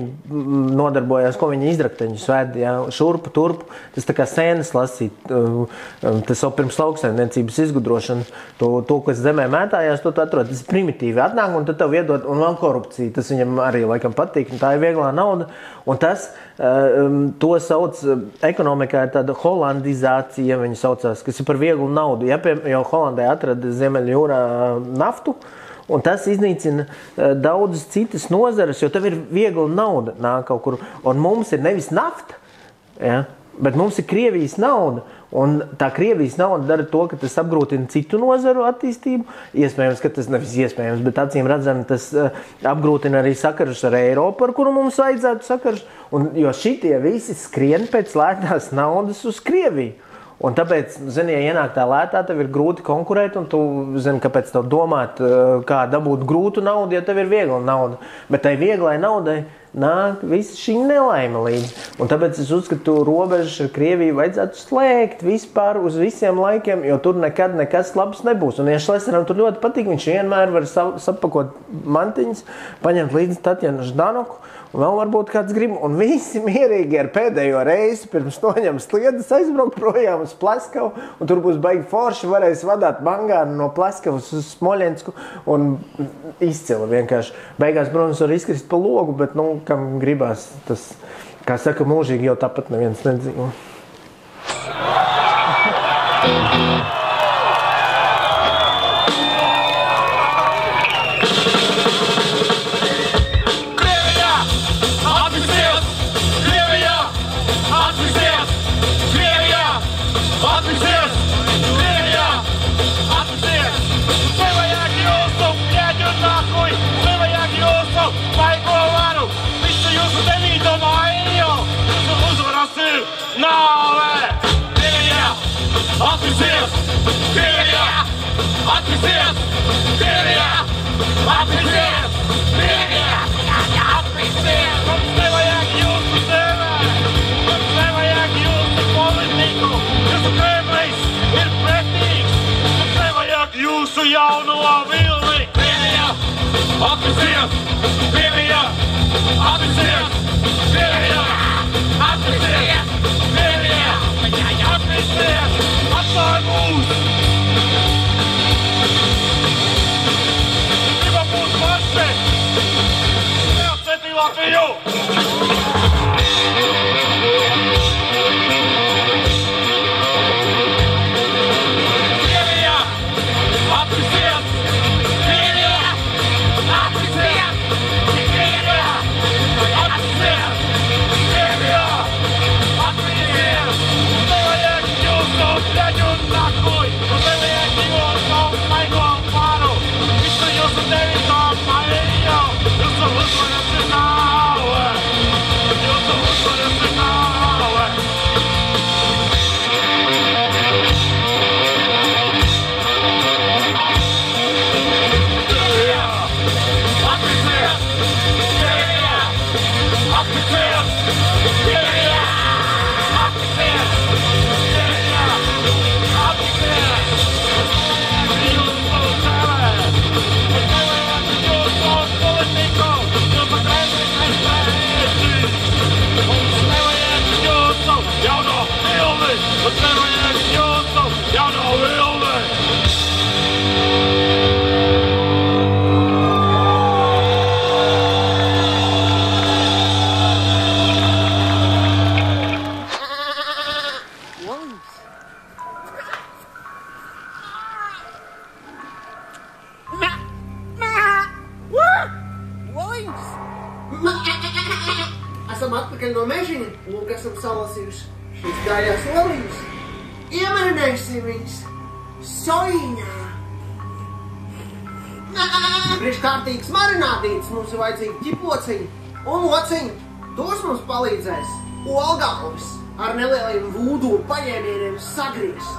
nodarbojās, ko viņi izrakteņus ved, jā, šurpu, turpu. Tas tā kā sēnes lasīt, tas jau pirms lauksaimniecības izgudrošanas. To, kas zemē mētājās, to atrod. Tas ir primitīvi atnāk un tad tev iedod, un vēl korupcija. Tas viņam arī laikam patīk, un tā ir vieglā nauda. Un tas, to sauc, ekonomikā ir tāda holandizācija, viņi saucās, kas ir par vieglu naudu. Ja, jau Holandē atrada Ziemeļjūrā naftu, un tas iznīcina daudzas citas nozares, jo tev ir viegla nauda nāk kaut kur. Un mums ir nevis nafta, ja, bet mums ir Krievijas nauda. Un tā Krievijas nauda dara to, ka tas apgrūtina citu nozaru attīstību. Iespējams, ka tas nevis iespējams, bet acīm redzami tas apgrūtina arī sakarus ar Eiropu, ar kuru mums vajadzētu sakarus. Jo šitie visi skrien pēc lētās naudas uz Krieviju. Un tāpēc, zini, ja ienāk tā lētā, tev ir grūti konkurēt, un tu zini, kāpēc tev domāt, kā dabūt grūtu naudu, ja tev ir viegla nauda. Bet tai vieglai naudai nāk visa šī nelaime līdzi. Un tāpēc es uzskatu, robežas ar Krieviju vajadzētu slēgt vispār uz visiem laikiem, jo tur nekad nekas labs nebūs. Un ja Šleseram tur ļoti patīk, viņš vienmēr var sapakot mantiņas, paņemt līdzi Tatjanu Ždanuku, un vēl varbūt kāds grib, un visi mierīgi ar pēdējo reizi pirms noņem sliedas aizbraukt projām uz Plaskavu, un tur būs baigi forši, varēs vadāt mangānu no Plaskavas uz Smoļensku, un izcili vienkārši. Beigās, protams, var izkrist pa logu, bet, kam gribās tas, kā saka, mūžīgi jau tāpat neviens nedzīvo. Jūsu jauno vilni! Krievijā! Atpūsies! Krievijā! Atpūsies! Krievijā! Atpūsies! Krievijā! Atpūsies! Atstāj mūs! Gribam būt paši! Neatceti Latviju! Esam atpakaļ no mežiņa, lūk, esam salasījuši šīs gājās olīņas. Iemarinēsim viņas sojiņā. Priekš kārtīgs marinādīts mums ir vajadzīgi ķipociņi un lociņi. Tos mums palīdzēs olgalvis ar nelieliem vūdu paņēmieniem sagriez.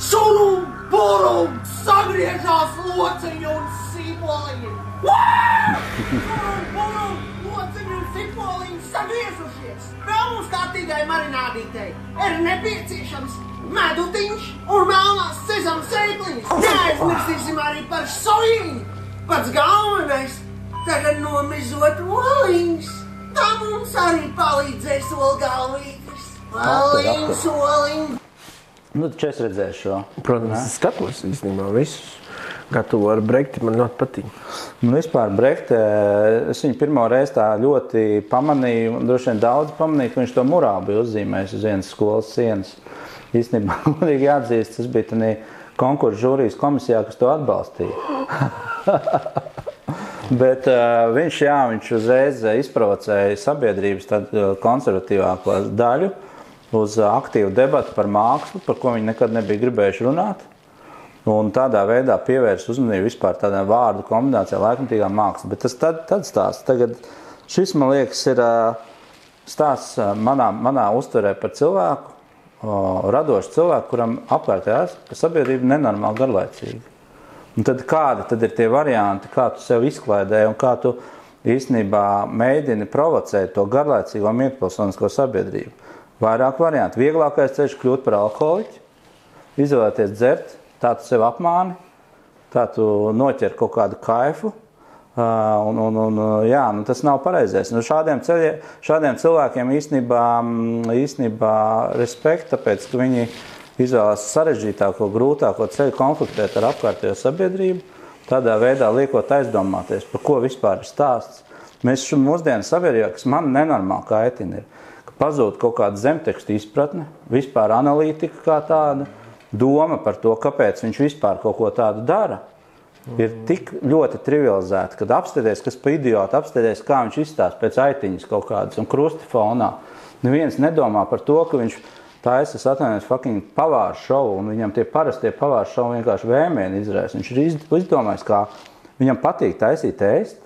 Šurum, burum, sagriežās lociņi un sīpoliņi. Šurum, burum, lociņi un sīpoliņi sagriezušies. Vēl mums kārtīgai marinādītei ir nepieciešams medutiņš un melnās sezama sēkliņas. Neaizmirsīsim arī par sojiņu. Pats galvenais tagad nomizot oliņas. Tā mums arī palīdzēs olgalvītes. Oliņas, oliņas. Nu, taču es redzēju šo. Protams, es skatos īstenībā visus. Gatavo ar Brehti, man ļoti patīk. Nu, vispār Brehti, es viņu pirmo reizi tā ļoti pamanīju, un droši vien daudz pamanīju, ka viņš to murālu bija uzzīmējis uz vienas skolas sienas. Īstenībā, godīgi jāatzīst, tas bija tādā konkursu žūrijas komisijā, kas to atbalstīja. Bet viņš uzreiz izprovocēja sabiedrības konservatīvāko daļu uz aktīvu debatu par mākslu, par ko viņi nekad nebija gribējuši runāt. Un tādā veidā pievērs uzmanību vispār tādām vārdu kombinācijā laikmatīgā māksla. Bet tas tad stāsts. Tagad šis, man liekas, ir stāsts manā uztverē par cilvēku, radošu cilvēku, kuram apkārtējā sabiedrība nenormāli garlaicīga. Un tad kādi tad ir tie varianti, kā tu sev izklaidē un kā tu īstenībā mēģina provocēt to garlaicīgo mierpilsonisko sabiedrību. Vairāk varianti. Vieglākais ceļš kļūt par alkoholiķi, izvēlēties dzert, tā tu sev apmāni, tā tu noķer kaut kādu kaifu, tas nav pareizais. Šādiem cilvēkiem īstenībā respekt, tāpēc, ka viņi izvēlās sarežģītāko, grūtāko ceļu konfliktēt ar apkārtējo sabiedrību, tādā veidā liekot aizdomāties, par ko vispār ir stāsts. Mēs mūsdienu sabiedrībā, kas man nenormāli kaitina, ir, ka pazūd kaut kāda zemtekstu izpratne, vispār analītika kā tāda, doma par to, kāpēc viņš vispār kaut ko tādu dara, ir tik ļoti trivializēta, kad apstāties, kas pa idiotu, apstāties, kā viņš izstāst pēc aitiņas kaut kādas un krusti fonā. Neviens nedomā par to, ka viņš taisas atvainojas fucking pavāru šovu, un viņam tie parastie pavāru šovu vienkārši vēmieni izraisa. Viņš ir izdomājis, kā viņam patīk taisīt ēst,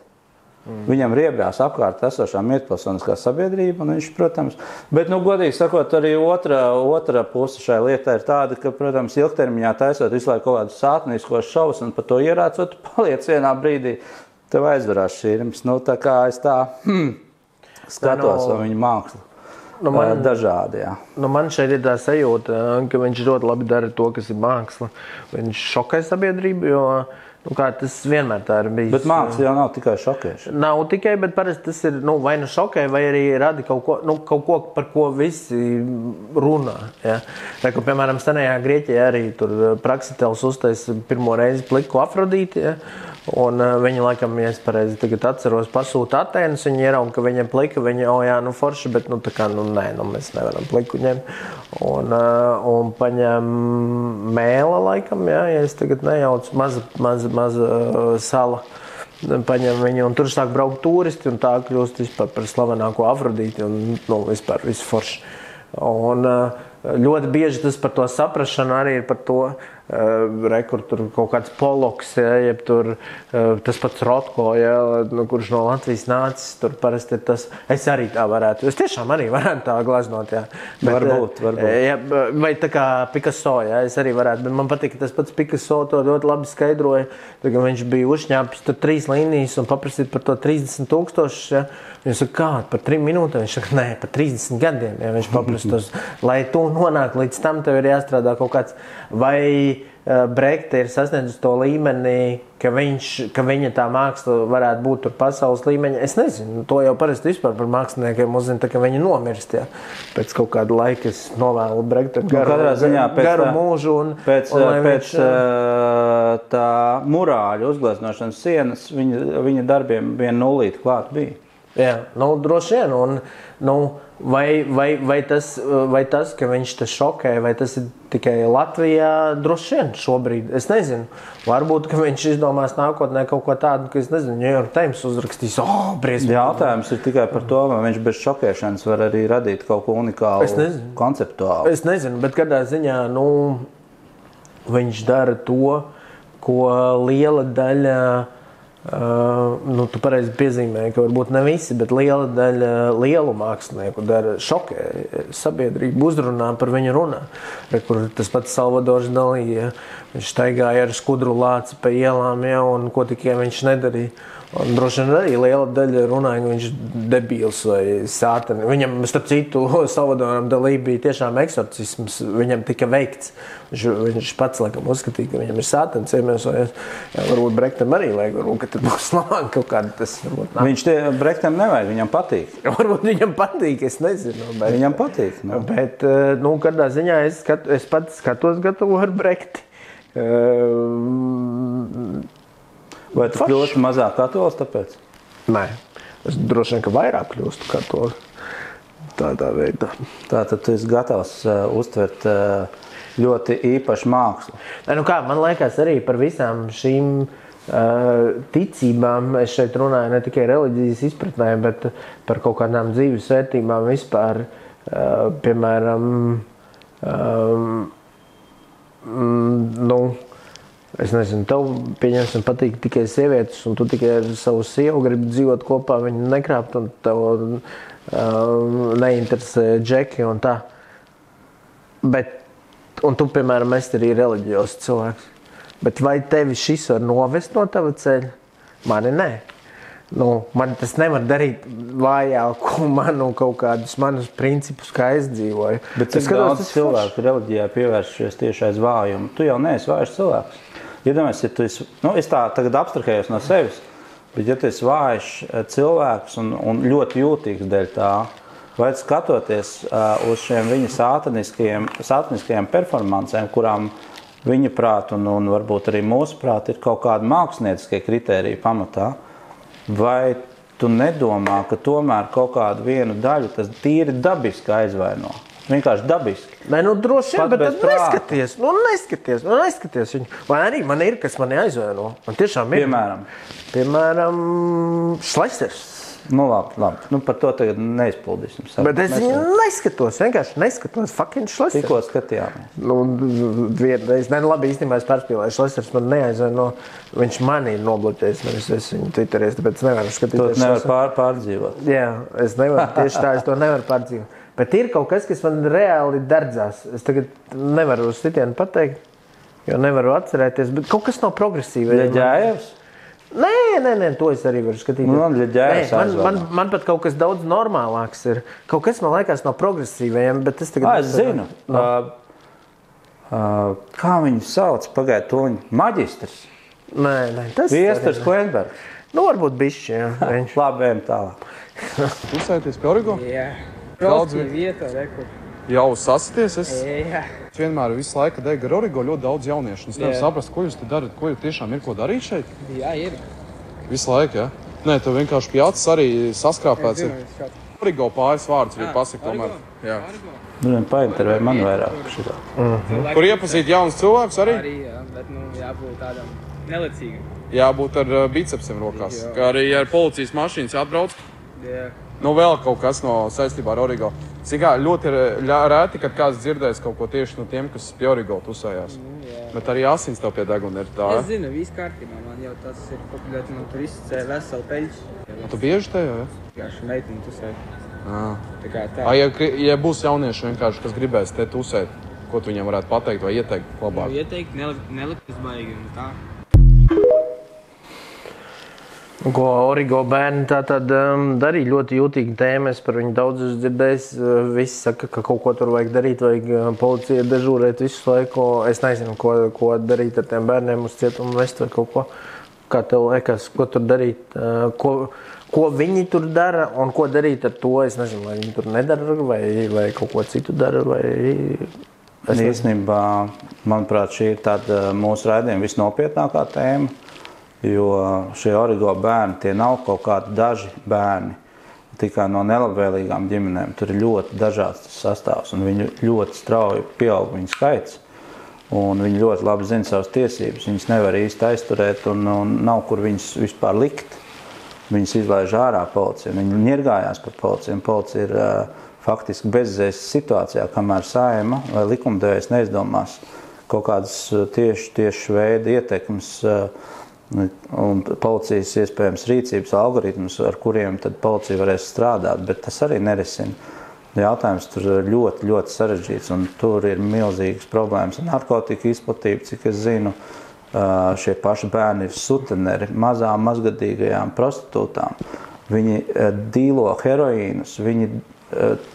viņam riebrās apkārt esošā mierpilsoniskā sabiedrība, un viņš, protams, bet, godīgi sakot, arī otra puse šai lietai ir tāda, ka, protams, ilgtermiņā taisot visu laiku kaut kādus sātniskos šovus un par to ierācot, paliec vienā brīdī, tev aizvarās šķirms. Tā kā es tā skatos no viņa mākslu. Dažādi, jā. Man šeit ir tā sajūta, ka viņš ļoti labi dara to, kas ir māksla. Viņš šokē sabiedrību, jo tas vienmēr tā ir bijis. Bet māksla jau nav tikai šokēšana. Nav tikai, bet parasti tas ir vai nu šokē, vai arī rada kaut ko, par ko visi runā. Ja? Piemēram, senajā Grieķijā arī tur Praksiteles uztais pirmo reizi pliku Afrodīti, ja? Un viņi, laikam, ja es pareizi tagad atceros, pasūta Atēnas, viņi ierauga, ka viņam plika, viņi, forši, bet, mēs nevaram pliku ņemt. Un paņem mēla, laikam, ja es tagad nejaucu, maza sala, paņem viņu, un tur sāk braukt turisti, un tā kļūst vispār par slavenāko Afrodīti, un vispār visu forši. Un ļoti bieži tas par to saprašanu arī ir par to, kur tur kaut kāds Poloks, ja, jeb tur tas pats Rotko, ja, kurš no Latvijas nācis, tur parasti ir tas, es arī tā varētu, es tiešām arī varētu tā glaznot, jā. Bet, varbūt. Ja, vai tā kā Picasso, ja, es arī varētu, bet man patīk, ka tas pats Picasso to ļoti labi skaidroja, tā, ka viņš bija uzšņāpis tur 3 līnijas un paprasīt par to 30,000, ja. Viņš saka, kā, par 3 minūtēm? Viņš saka, nē, par 30 gadiem, ja viņš paprastos. Lai tu nonāk līdz tam, tev ir jāstrādā kaut kāds, vai Brekte ir sasniedzis to līmenī, ka viņa tā māksla varētu būt tur pasaules līmeņa. Es nezinu, to jau parasti vispār par māksliniekiem uzzina, tā, ka viņi nomirst, ja. Pēc kaut kāda laika es novēlu Brekte garu mūžu. Pēc tā murāļu uzgleznošanas sienas viņa darbiem viena nulīte klāt bija. Jā, droši vien. Vai tas, ka viņš te šokē, vai tas ir tikai Latvijā, droši vien šobrīd, es nezinu. Varbūt, ka viņš izdomās nākotnē kaut ko tādu, ka, es nezinu, New York Times uzrakstīs, briesmīgi. Jautājums ir tikai par to, vai viņš bez šokēšanas var arī radīt kaut ko unikālu, konceptuālu. Es nezinu, bet kādā ziņā, viņš dara to, ko liela daļa, tu pareizi piezīmēji, ka varbūt ne visi, bet liela daļa lielu mākslinieku dara šokē sabiedrību, uzrunā par viņu runā. Kur tas pats Salvadors Dalī, ja, viņš staigāja ar skudru lāci pa ielām, ja, un ko tikai viņš nedarīja. Un droši vien arī liela daļa runāja, ka viņš debīls vai sātani. Viņam, starp citu, Salvadoram Dalī bija tiešām eksorcisms, viņam tika veikts. Viņš pats, laikam, uzskatīja, ka viņam ir sātans iemiesojies. Jā, varbūt Brektam arī vajag, varbūt, ka tad būs labāk kaut kāda tas. Viņš Brektam nevajag, viņam patīk. Varbūt viņam patīk, es nezinu. Bet, viņam patīk. Bet, kādā ziņā es pats skatos gatavu ar Brekti. Vai tu kļūsti mazāk katolis tāpēc? Nē, es droši vien, ka vairāk kļūstu katolis tādā veidā. Tātad tu esi gatavs uztvert ļoti īpašu mākslu. Man liekas arī par visām šīm ticībām, es šeit runāju ne tikai reliģijas izpratnē, bet par kaut kādām dzīves vērtībām vispār, piemēram, es nezinu, tev pieņemsim patīk tikai sievietes, un tu tikai ar savu sievu gribi dzīvot kopā, viņu nekrāpt, un tev neinteresē džeki un tā. Un tu, piemēram, esi arī reliģijos cilvēks. Bet vai tevi šis var novest no tava ceļa? Mani nē. Man tas nevar darīt vājāku kaut kādus manus principus, kā es dzīvoju. Bet cik daudz cilvēku reliģijā pievēršies tieši aiz vājumu? Tu jau neesi vājš cilvēks. Iedomājies, ja tu esi, es tā tagad abstrahējos no sevis, bet ja tu esi vājš cilvēks un ļoti jūtīgs dēļ tā, vai skatoties uz šiem viņa sātaniskajiem performancēm, kurām viņa prāt un varbūt arī mūsu prāt ir kaut kāda mākslnieciskie kritēriji pamatā, vai tu nedomā, ka tomēr kaut kādu vienu daļu tas tīri dabiski aizvaino? Vienkārši dabiski. Nē, droši vien, bet tad neskaties viņu. Vai arī man ir, kas mani aizvaino? Man tiešām ir. Piemēram, Šlesers. Labi. Par to tagad neizpildīsim. Bet es viņu vienkārši neskatos. Fucking Šlesers. Tikko skatījāmies. Vienreiz. Labi, īstenībā es pārspīlēju. Šlesers man neaizvaino. Viņš mani ir nobloķējis. Es viņu Twitterēs, tāpēc nevaru skatīties. Tu nevar pārdzīvot. Jā, es nevaru. Tieši tā, es to nevaru pārdzīvot. Bet ir kaut kas man reāli dardzās. Es tagad nevaru uz citienu pateikt, jo nevaru atcerēties. Bet kaut kas nav progresīvi. Ļaģājevs? Nē, to es arī varu skatīties. Man pat kaut kas daudz normālāks ir. Kaut kas man liekas nav progresīvajiem, bet es tagad... Es zinu. Kā viņu sauc? Pagāja to viņu maģistrs? Nē. Viesturs Klenbergs? Varbūt bišķi, jā. Labi, ejam tālāk. Uzsēties pie Origo? Jā. Daudz vietā, rekur. Jau sasities? Jā. Es vienmēr visu laiku dēļ ar Origo ļoti daudz jauniešu. Es nevaru saprast, ko jūs te darat, ko jūs tiešām ir ko darīt šeit? Jā, ir. Visu laiku, jā? Nē, tev vienkārši pie acis arī saskrāpēts ir. Origo pāris vārds bija pasaka tomēr. Jā. Paintervē man vairāk šitā. Kur iepazīt jaunus cilvēkus arī? Arī, jā, bet jābūt tādam nelicīgam. Jābūt ar bicepsiem rokās. Kā arī ar policijas mašīnas atbrauc. Jā. Vēl kaut kas no saistībā ar Origo. Cik ļoti rēti, kad kāds dzirdēs kaut ko tieši no tiem, kas pie Origo tusējās. Bet arī asins tev pie deguna ir tā. Es zinu, viss kārtībā. Man jau tas ir populēti, man tur izcēja veselu peļķi. Tu bieži te jau, ja? Vienkārši meitini tusēt. Tā kā tā. Ja būs jaunieši vienkārši, kas gribēs te tusēt, ko tu viņam varētu pateikt vai ieteikt labāk? Ieteikt, neliktas baigi un tā. Ko Origo bērni tātad darīja ļoti jūtīgi tēma. Es par viņu daudz dzirdējis. Visi saka, ka kaut ko tur vajag darīt, vajag policija dežūrēt visu laiku. Es nezinu, ko darīt ar tiem bērniem uz cietumu vest vai kaut ko. Kā tev liekas, ko tur darīt? Ko viņi tur dara un ko darīt ar to? Es nezinu, vai viņi tur nedara vai kaut ko citu dara. Īstenībā, manuprāt, šī ir tāda mūsu raidījuma visnopietnākā tēma. Jo šie Origo bērni, tie nav kaut kādi daži bērni tikai no nelabvēlīgām ģimenēm. Tur ir ļoti dažāds sastāvs un viņi ļoti strauji pieaug viņu skaits. Un viņi ļoti labi zina savas tiesības. Viņas nevar īsti aizturēt un nav kur viņas vispār likt. Viņas izlaiž ārā policija. Viņi ņirgājās par policiju. Policija ir faktiski bezzējas situācijā, kamēr Saeima vai likumdevējs neizdomās kaut kādas tieši veida ietekmes un policijas iespējams rīcības algoritmus, ar kuriem tad policija varēs strādāt, bet tas arī nerisina. Jautājums tur ļoti, ļoti sarežģīts, un tur ir milzīgas problēmas ar narkotiku izplatību, cik es zinu. Šie paši bērni ir suteneri, mazām, mazgadīgajām prostitūtām. Viņi dīlo heroīnus,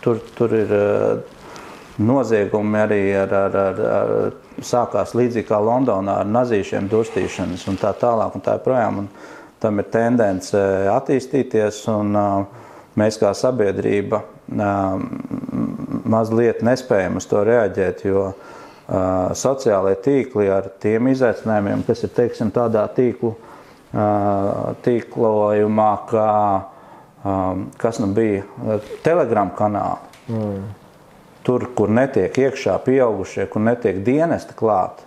tur ir noziegumi arī sākās līdzīgi kā Londonā ar nazīšiem durstīšanas un tā tālāk un tā projām. Un tam ir tendence attīstīties un mēs kā sabiedrība mazliet nespējam uz to reaģēt, jo sociālajie tīkli ar tiem izaicinājumiem, kas ir, teiksim, tādā tīklojumā, kā, kas bija Telegram kanāli. Tur, kur netiek iekšā pieaugušie, kur netiek dienesti klāt,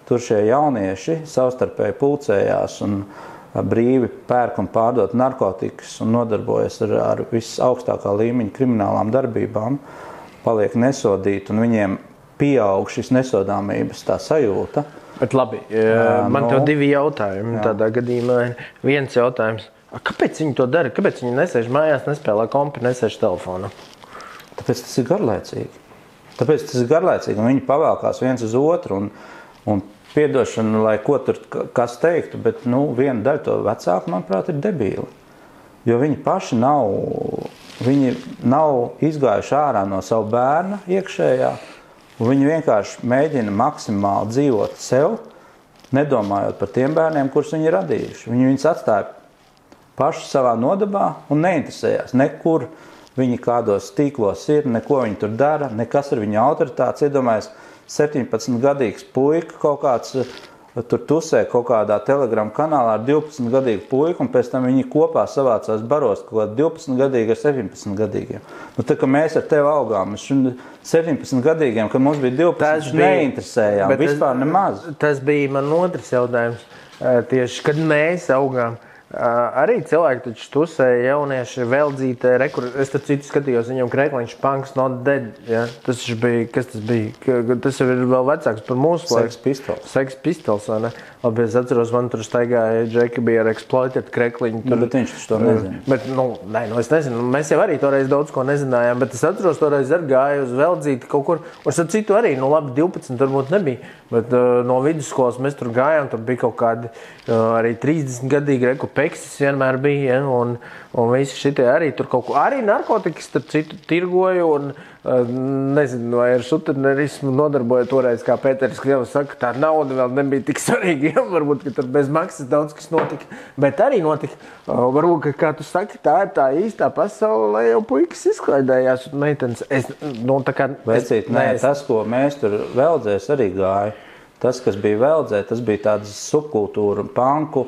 tur šie jaunieši savstarpēji pulcējās un brīvi pērk un pārdot narkotikas un nodarbojas ar visaugstākā līmeņa kriminālām darbībām, paliek nesodīti un viņiem pieaug šis nesodāmības tā sajūta. Bet labi, man tev divi jautājumi tādā gadījumā. Viens jautājums, kāpēc viņi to dara? Kāpēc viņi nesēž mājās, nespēlē kompi, nesēž telefonu? Tāpēc tas ir garlaicīgi. Un viņi pavēlkās viens uz otru un piedošana, lai ko tur kas teiktu, bet viena daļa to vecāku, manuprāt, ir debīli. jo viņi paši nav izgājuši ārā no savu bērna iekšējā, un viņi vienkārši mēģina maksimāli dzīvot sev, nedomājot par tiem bērniem, kurus viņi ir radījuši. Viņi viņus atstāja paši savā nodabā un neinteresējās. Nekur viņi kādos tīklos ir, neko viņi tur dara, nekas ar viņa autoritātes. Iedomājies, 17-gadīgs puika kaut kāds tur tusē kaut kādā Telegram kanālā ar 12-gadīgu puiku, un pēc tam viņi kopā savācās baros kaut kādā 12-gadīgi ar 17-gadīgiem. Nu, tā kā mēs ar tevi augām, 17-gadīgiem, kad mums bija 12, neinteresējām, vispār nemaz. Tas bija man otrs jautājums. Tieši, kad mēs augām, arī cilvēki taču tusēja, jaunieši, veldzītē, es tad citu skatījos, viņam krekliņš Punks Not Dead, ja? Tas bija, kas tas bija? Tas jau ir vēl vecāks par mūsu laiku. Sex Pistols, vai ne? Labi, es atceros, man tur staigāja Džeki bija ar Exploited krekliņu. Bet viņš to nezina. Bet, es nezinu, mēs jau arī toreiz daudz ko nezinājām, bet es atceros, toreiz ar gāju uz veldzīti kaut kur, un ar citu arī, labi, 12 turbūt nebija, bet no vidusskolas mēs tur gājām, tur bija kaut kādi arī 30-gadīgi reku Peksis vienmēr bija, ja? Un visi šitie arī tur kaut ko, arī narkotikas starp citu tirgoju un nezinu, vai ar sutenerismu nodarboja toreiz, kā Pēteris Krievs saka, tā nauda vēl nebija tik svarīga, ja? Varbūt, ka tur bez maksas daudz kas notika, bet arī notika. Varbūt, ka, kā tu saki, tā ir tā īstā pasaule, lai jau puikas izklaidējās un meitenes. Tas, ko mēs tur veldzēs arī gāja, tas, kas bija veldzē, tas bija tāds subkultūra, panku,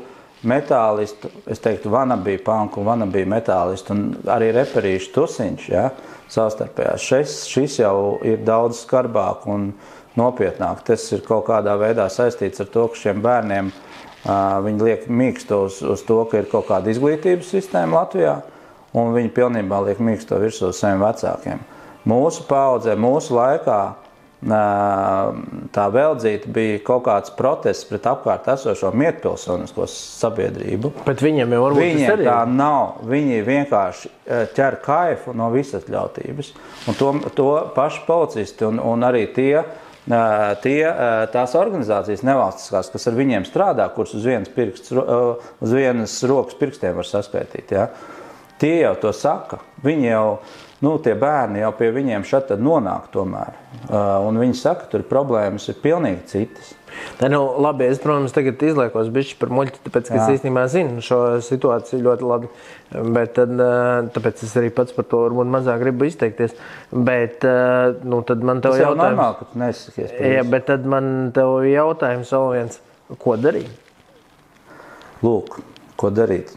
metālistu, es teiktu, vanabī panku, vanabī metālistu un arī reperīšu tusiņš, ja, savstarpējās. Šis jau ir daudz skarbāk un nopietnāk. Tas ir kaut kādā veidā saistīts ar to, ka šiem bērniem viņi liek mīksto uz to, ka ir kaut kāda izglītības sistēma Latvijā, un viņi pilnībā liek mīksto virsū uz saviem vecākiem. Mūsu paudzē, mūsu laikā tā veldzīte bija kaut kāds protests pret apkārt esošo mierpilsonisko sabiedrību. Bet viņiem jau varbūt viņiem tas arī tā nav. Viņi vienkārši ķer kaifu no visatļautības. Un to paši policisti un arī tās organizācijas nevalstiskās, kas ar viņiem strādā, kuras uz vienas rokas pirkstiem var saskaitīt. Ja? Tie jau to saka. Viņi jau, tie bērni jau pie viņiem šeit nonāk tomēr. Un viņi saka, tur problēmas ir pilnīgi citas. Tā labi, es, protams, tagad izliekos bišķi par muļķi, tāpēc, ka es īstenībā zinu šo situāciju ļoti labi. Bet tāpēc es arī pats par to varbūt mazāk gribu izteikties. Bet, tad man tev jautājums... Tas jau normāli, ka tu nesakies. Jā, bet tad man tev jautājums vēl viens. Ko darīt? Lūk, ko darīt?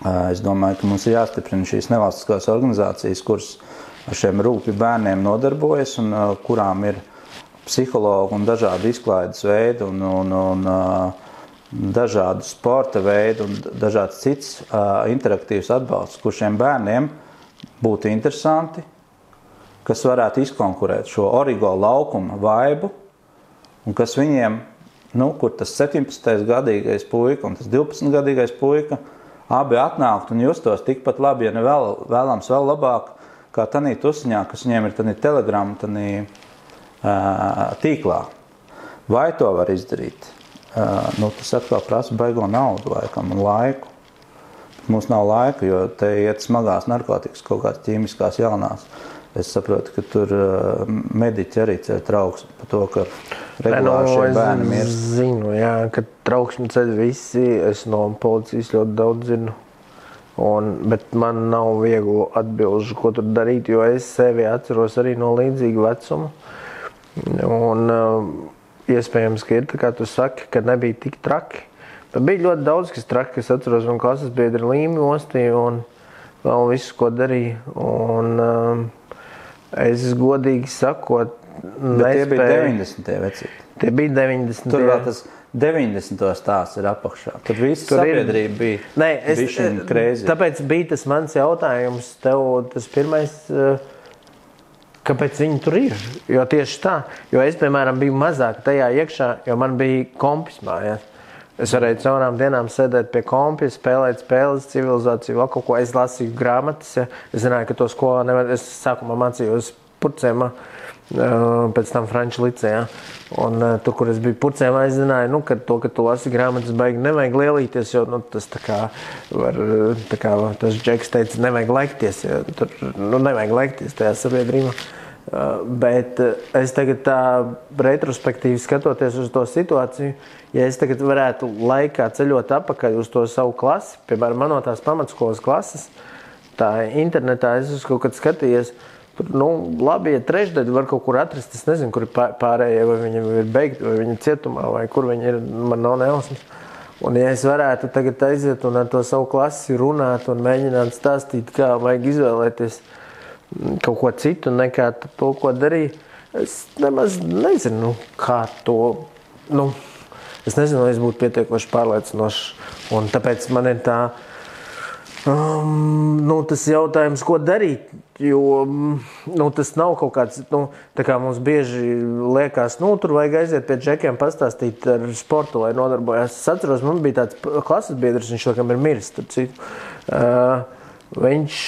Es domāju, ka mums ir jāstiprina šīs nevalstiskās organizācijas, kuras ar šiem rūpju bērniem nodarbojas un kurām ir psihologi un dažādi izklaides veidi un dažādi sporta veidi un dažāds cits interaktīvs atbalsts, kur šiem bērniem būtu interesanti, kas varētu izkonkurēt šo origo laukuma vaibu un kas viņiem, kur tas 17-gadīgais puika un tas 12-gadīgais puika abi atnākt un justos tikpat labi, ja ne vēlams vēl labāk, kā tanī tusiņā, kas viņiem ir tanī Telegram, tanī tīklā. Vai to var izdarīt? Tas atkal prasa baigo naudu laikam un laiku. Mums nav laika, jo te iet smagās narkotikas, kaut kādas ķīmiskās jaunās. Es saprotu, ka tur mediķi arī ceļ trauksmi par to, ka regulāri šie bērni mirst. Es zinu, jā, ka trauksmi ceļ visi. Es no policijas ļoti daudz zinu. Bet man nav viegli atbilžu, ko tur darīt, jo es sevi atceros arī no līdzīga vecuma. Un iespējams, ka ir tā, kā tu saki, ka nebija tik traki. Bet bija ļoti daudz, kas traki, kas atceros, man klases biedri Līmi ostīja un vēl visu, ko darīja. Un es godīgi sakot, Bet tie bija 90. vecīti. Tie bija 90. Tur vēl tas 90. stāsts ir apakšā. Tad visa sabiedrība bija bišķiņ crazy. Tāpēc bija tas mans jautājums tev, tas pirmais, kāpēc viņi tur ir? Jo tieši tā, jo es, piemēram, biju mazāk tajā iekšā, jo man bija kompis mājās. Es varēju caurām dienām sēdēt pie kompja, spēlēt spēles, civilizāciju, vēl kaut ko. Es lasīju grāmatas, ja. Es zināju, ka to skolā nevar. Es sākumā mācījos Purcēmā, pēc tam Franču licejā. Un tur, kur es biju Purcēmā, es zināju, ka tu lasi grāmatas baigi nevajag lielīties, jo tas tā kā tas Džeks teica, nevajag lekties, jo tur nevajag lekties tajā sabiedrībā. Bet es tagad tā retrospektīvi skatoties uz to situāciju, ja es tagad varētu laikā ceļot atpakaļ uz to savu klasi, piemēram, man no tās pamatskolas klases, tā internetā es uz kaut kad skatījies, tur, labi, ja trešdaļa var kaut kur atrast, es nezinu, kur ir pārējie, vai viņi ir beigti, vai viņi ir cietumā, vai kur viņi ir, man nav nejausmas. Un ja es varētu tagad aiziet un ar to savu klasi runāt un mēģināt stāstīt, kā vajag izvēlēties kaut ko citu nekā to, ko darīju, es nemaz nezinu, kā to, es nezinu, vai es būtu pietiekoši pārliecinošs. Un tāpēc man ir tā, tas jautājums, ko darīt, jo tas nav kaut kāds, tā kā mums bieži liekas, tur vajag aiziet pie Džekiem pastāstīt ar sportu, lai nodarbojās. Es atceros, man bija tāds klases biedrs, viņš laikam ir miris, starp citu. Viņš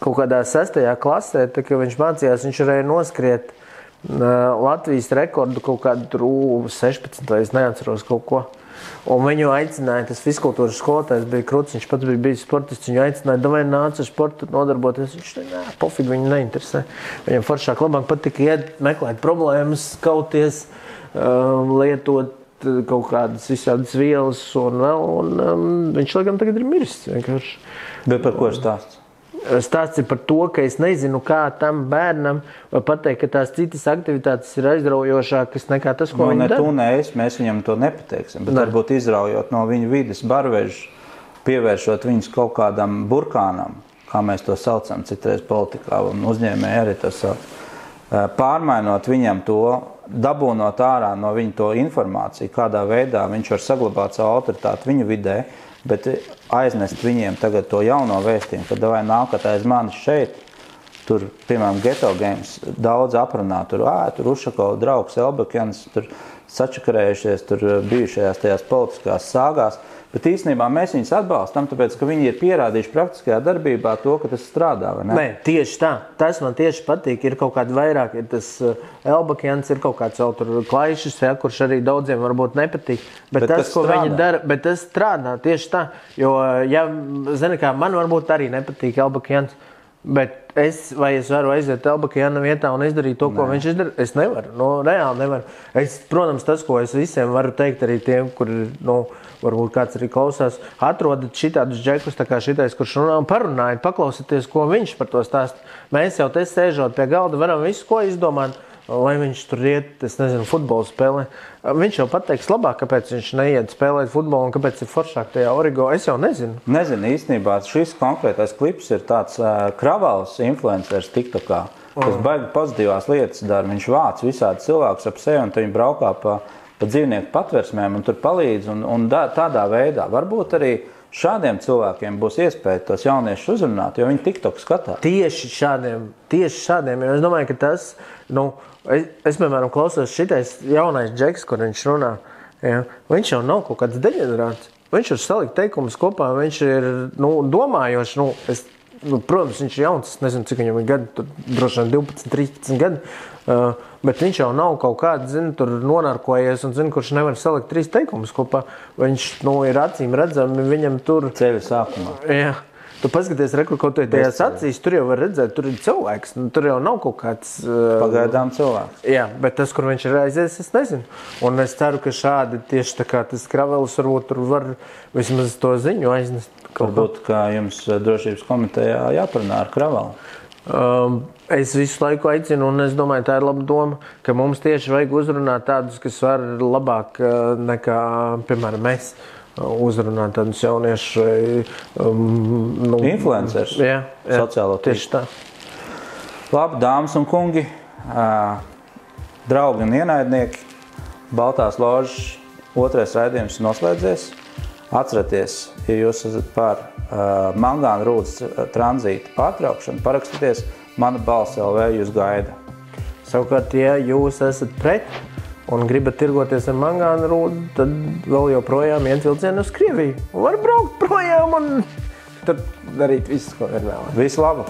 kaut kādā 6. klasē, tā kā viņš mācījās, viņš varēja noskriet Latvijas rekordu kaut kādu 16, vai es neatceros kaut ko. Un viņu aicināja, tas fiskultūras skolotājs bija Kruts, viņš pats bija bijis sportists, viņu aicināja, davai nāc ar sportu nodarboties. Viņš teica, pofīgi, viņu neinteresē. Viņam foršāk labāk patika iet, meklēt problēmas, kauties, lietot kaut kādas visādas vielas un vēl, un viņš laikam tagad ir miris vienkārši. Bet par ko stāsts? Stāsts ir par to, ka es nezinu, kā tam bērnam pateikt, ka tās citas aktivitātes ir aizraujošākas nekā tas, ko viņi dara. Mēs viņam to nepateiksim, bet varbūt izraujot no viņu vides barvežu, pievēršot viņus kaut kādam burkānam, kā mēs to saucam citreiz politikā un uzņēmēji arī to sauc. Pārmainot viņam to, dabūnot ārā no viņa to informāciju, kādā veidā viņš var saglabāt savu autoritāti viņu vidē, bet aiznest viņiem tagad to jauno vēstījumu, ka davai nākat aiz manis šeit, tur, piemēram, Geto Games daudz aprunā, tur Ušakovs draugs Elbekjans, tur sačakarējušies, tur bijušajās tajās politiskās sāgās, bet īstenībā mēs viņus atbalstam, tāpēc, ka viņi ir pierādījuši praktiskajā darbībā to, ka tas strādā, vai ne? Nē, tieši tā. Tas man tieši patīk, ir kaut kādi vairāk, ir tas Elbekjans, ir kaut kāds vēl tur Klaišs, kurš arī daudziem varbūt nepatīk, bet tas, ko strādā. Viņi dara, bet tas strādā tieši tā, jo, ja, zini kā, man varbūt arī nepatīk Elbekjans, bet es varu aiziet Elbekjana vietā un izdarīt to, ko viņš izdara? Es nevaru, reāli nevaru. Protams, tas, ko es visiem varu teikt arī tiem, kuri, varbūt kāds arī klausās, atrodat šitādus Džekus, tā kā šitais, kurš runā un parunājiet, paklausieties, ko viņš par to stāst. Mēs jau te sēžot pie galda varam visu, ko izdomāt, lai viņš tur iet, es nezinu, futbolu spēlē. Viņš jau pateiks labāk, kāpēc viņš neiet spēlēt futbolu un kāpēc ir foršāk tajā Origo. Es jau nezinu. Nezinu, īstenībā šis konkrētais klips ir tāds kravals influenceris TikTokā, kas baigi pozitīvās lietas dara. Viņš vāc visādi cilvēkus ap sevi un viņi braukā pa dzīvnieku patversmēm un tur palīdz un tādā veidā. Varbūt arī šādiem cilvēkiem būs iespēja tos jauniešus uzrunāt, jo viņi TikTok skatās. Tieši šādiem, jo es domāju, ka tas, es piemēram klausos šitais jaunais Džeks, kur viņš runā, ja, viņš jau nav kaut kāds deģenerāts. Viņš ir salikt teikumus kopā, viņš ir, domājošs, protams, viņš ir jauns, es nezinu, cik viņam ir gadi, droši vien 12, 13 gadi, bet viņš jau nav kaut kāds, tur nonarkojies un kurš nevar salikt 3 teikumus kopā. Viņš, ir acīm redzami, viņam tur ceļa sākumā. Jā. Tu paskaties, kaut tajās acīs, tur jau var redzēt, tur ir cilvēks, tur jau nav kaut kāds... Pagaidām cilvēks. Jā, bet tas, kur viņš ir aizies, es nezinu. Un es ceru, ka šādi tieši tā kā tas Kravelis varbūt tur var vismaz to ziņu aiznest. Varbūt, kā jums drošības komitejā jāparunā ar Kraveli. Es visu laiku aicinu, un es domāju, tā ir laba doma, ka mums tieši vajag uzrunāt tādus, kas var labāk nekā, piemēram, mēs. Uzrunāt tādus jauniešus. Influencers. Jā, sociālo tīklu. Tieši tā. Labi, dāmas un kungi, draugi un ienaidnieki, Baltās ložas 2. raidījums noslēdzies. Atcerieties, ja jūs esat par mangāna rūdas tranzīta pārtraukšanu, parakstieties, Mana balss LV jūs gaida. Savukārt, ja jūs esat pret un gribat tirgoties ar mangāna rūdu, tad vēl joprojām iet vilcienu uz Krieviju. Var braukt projām un tur darīt visu, ko ir vēl. Visu labu!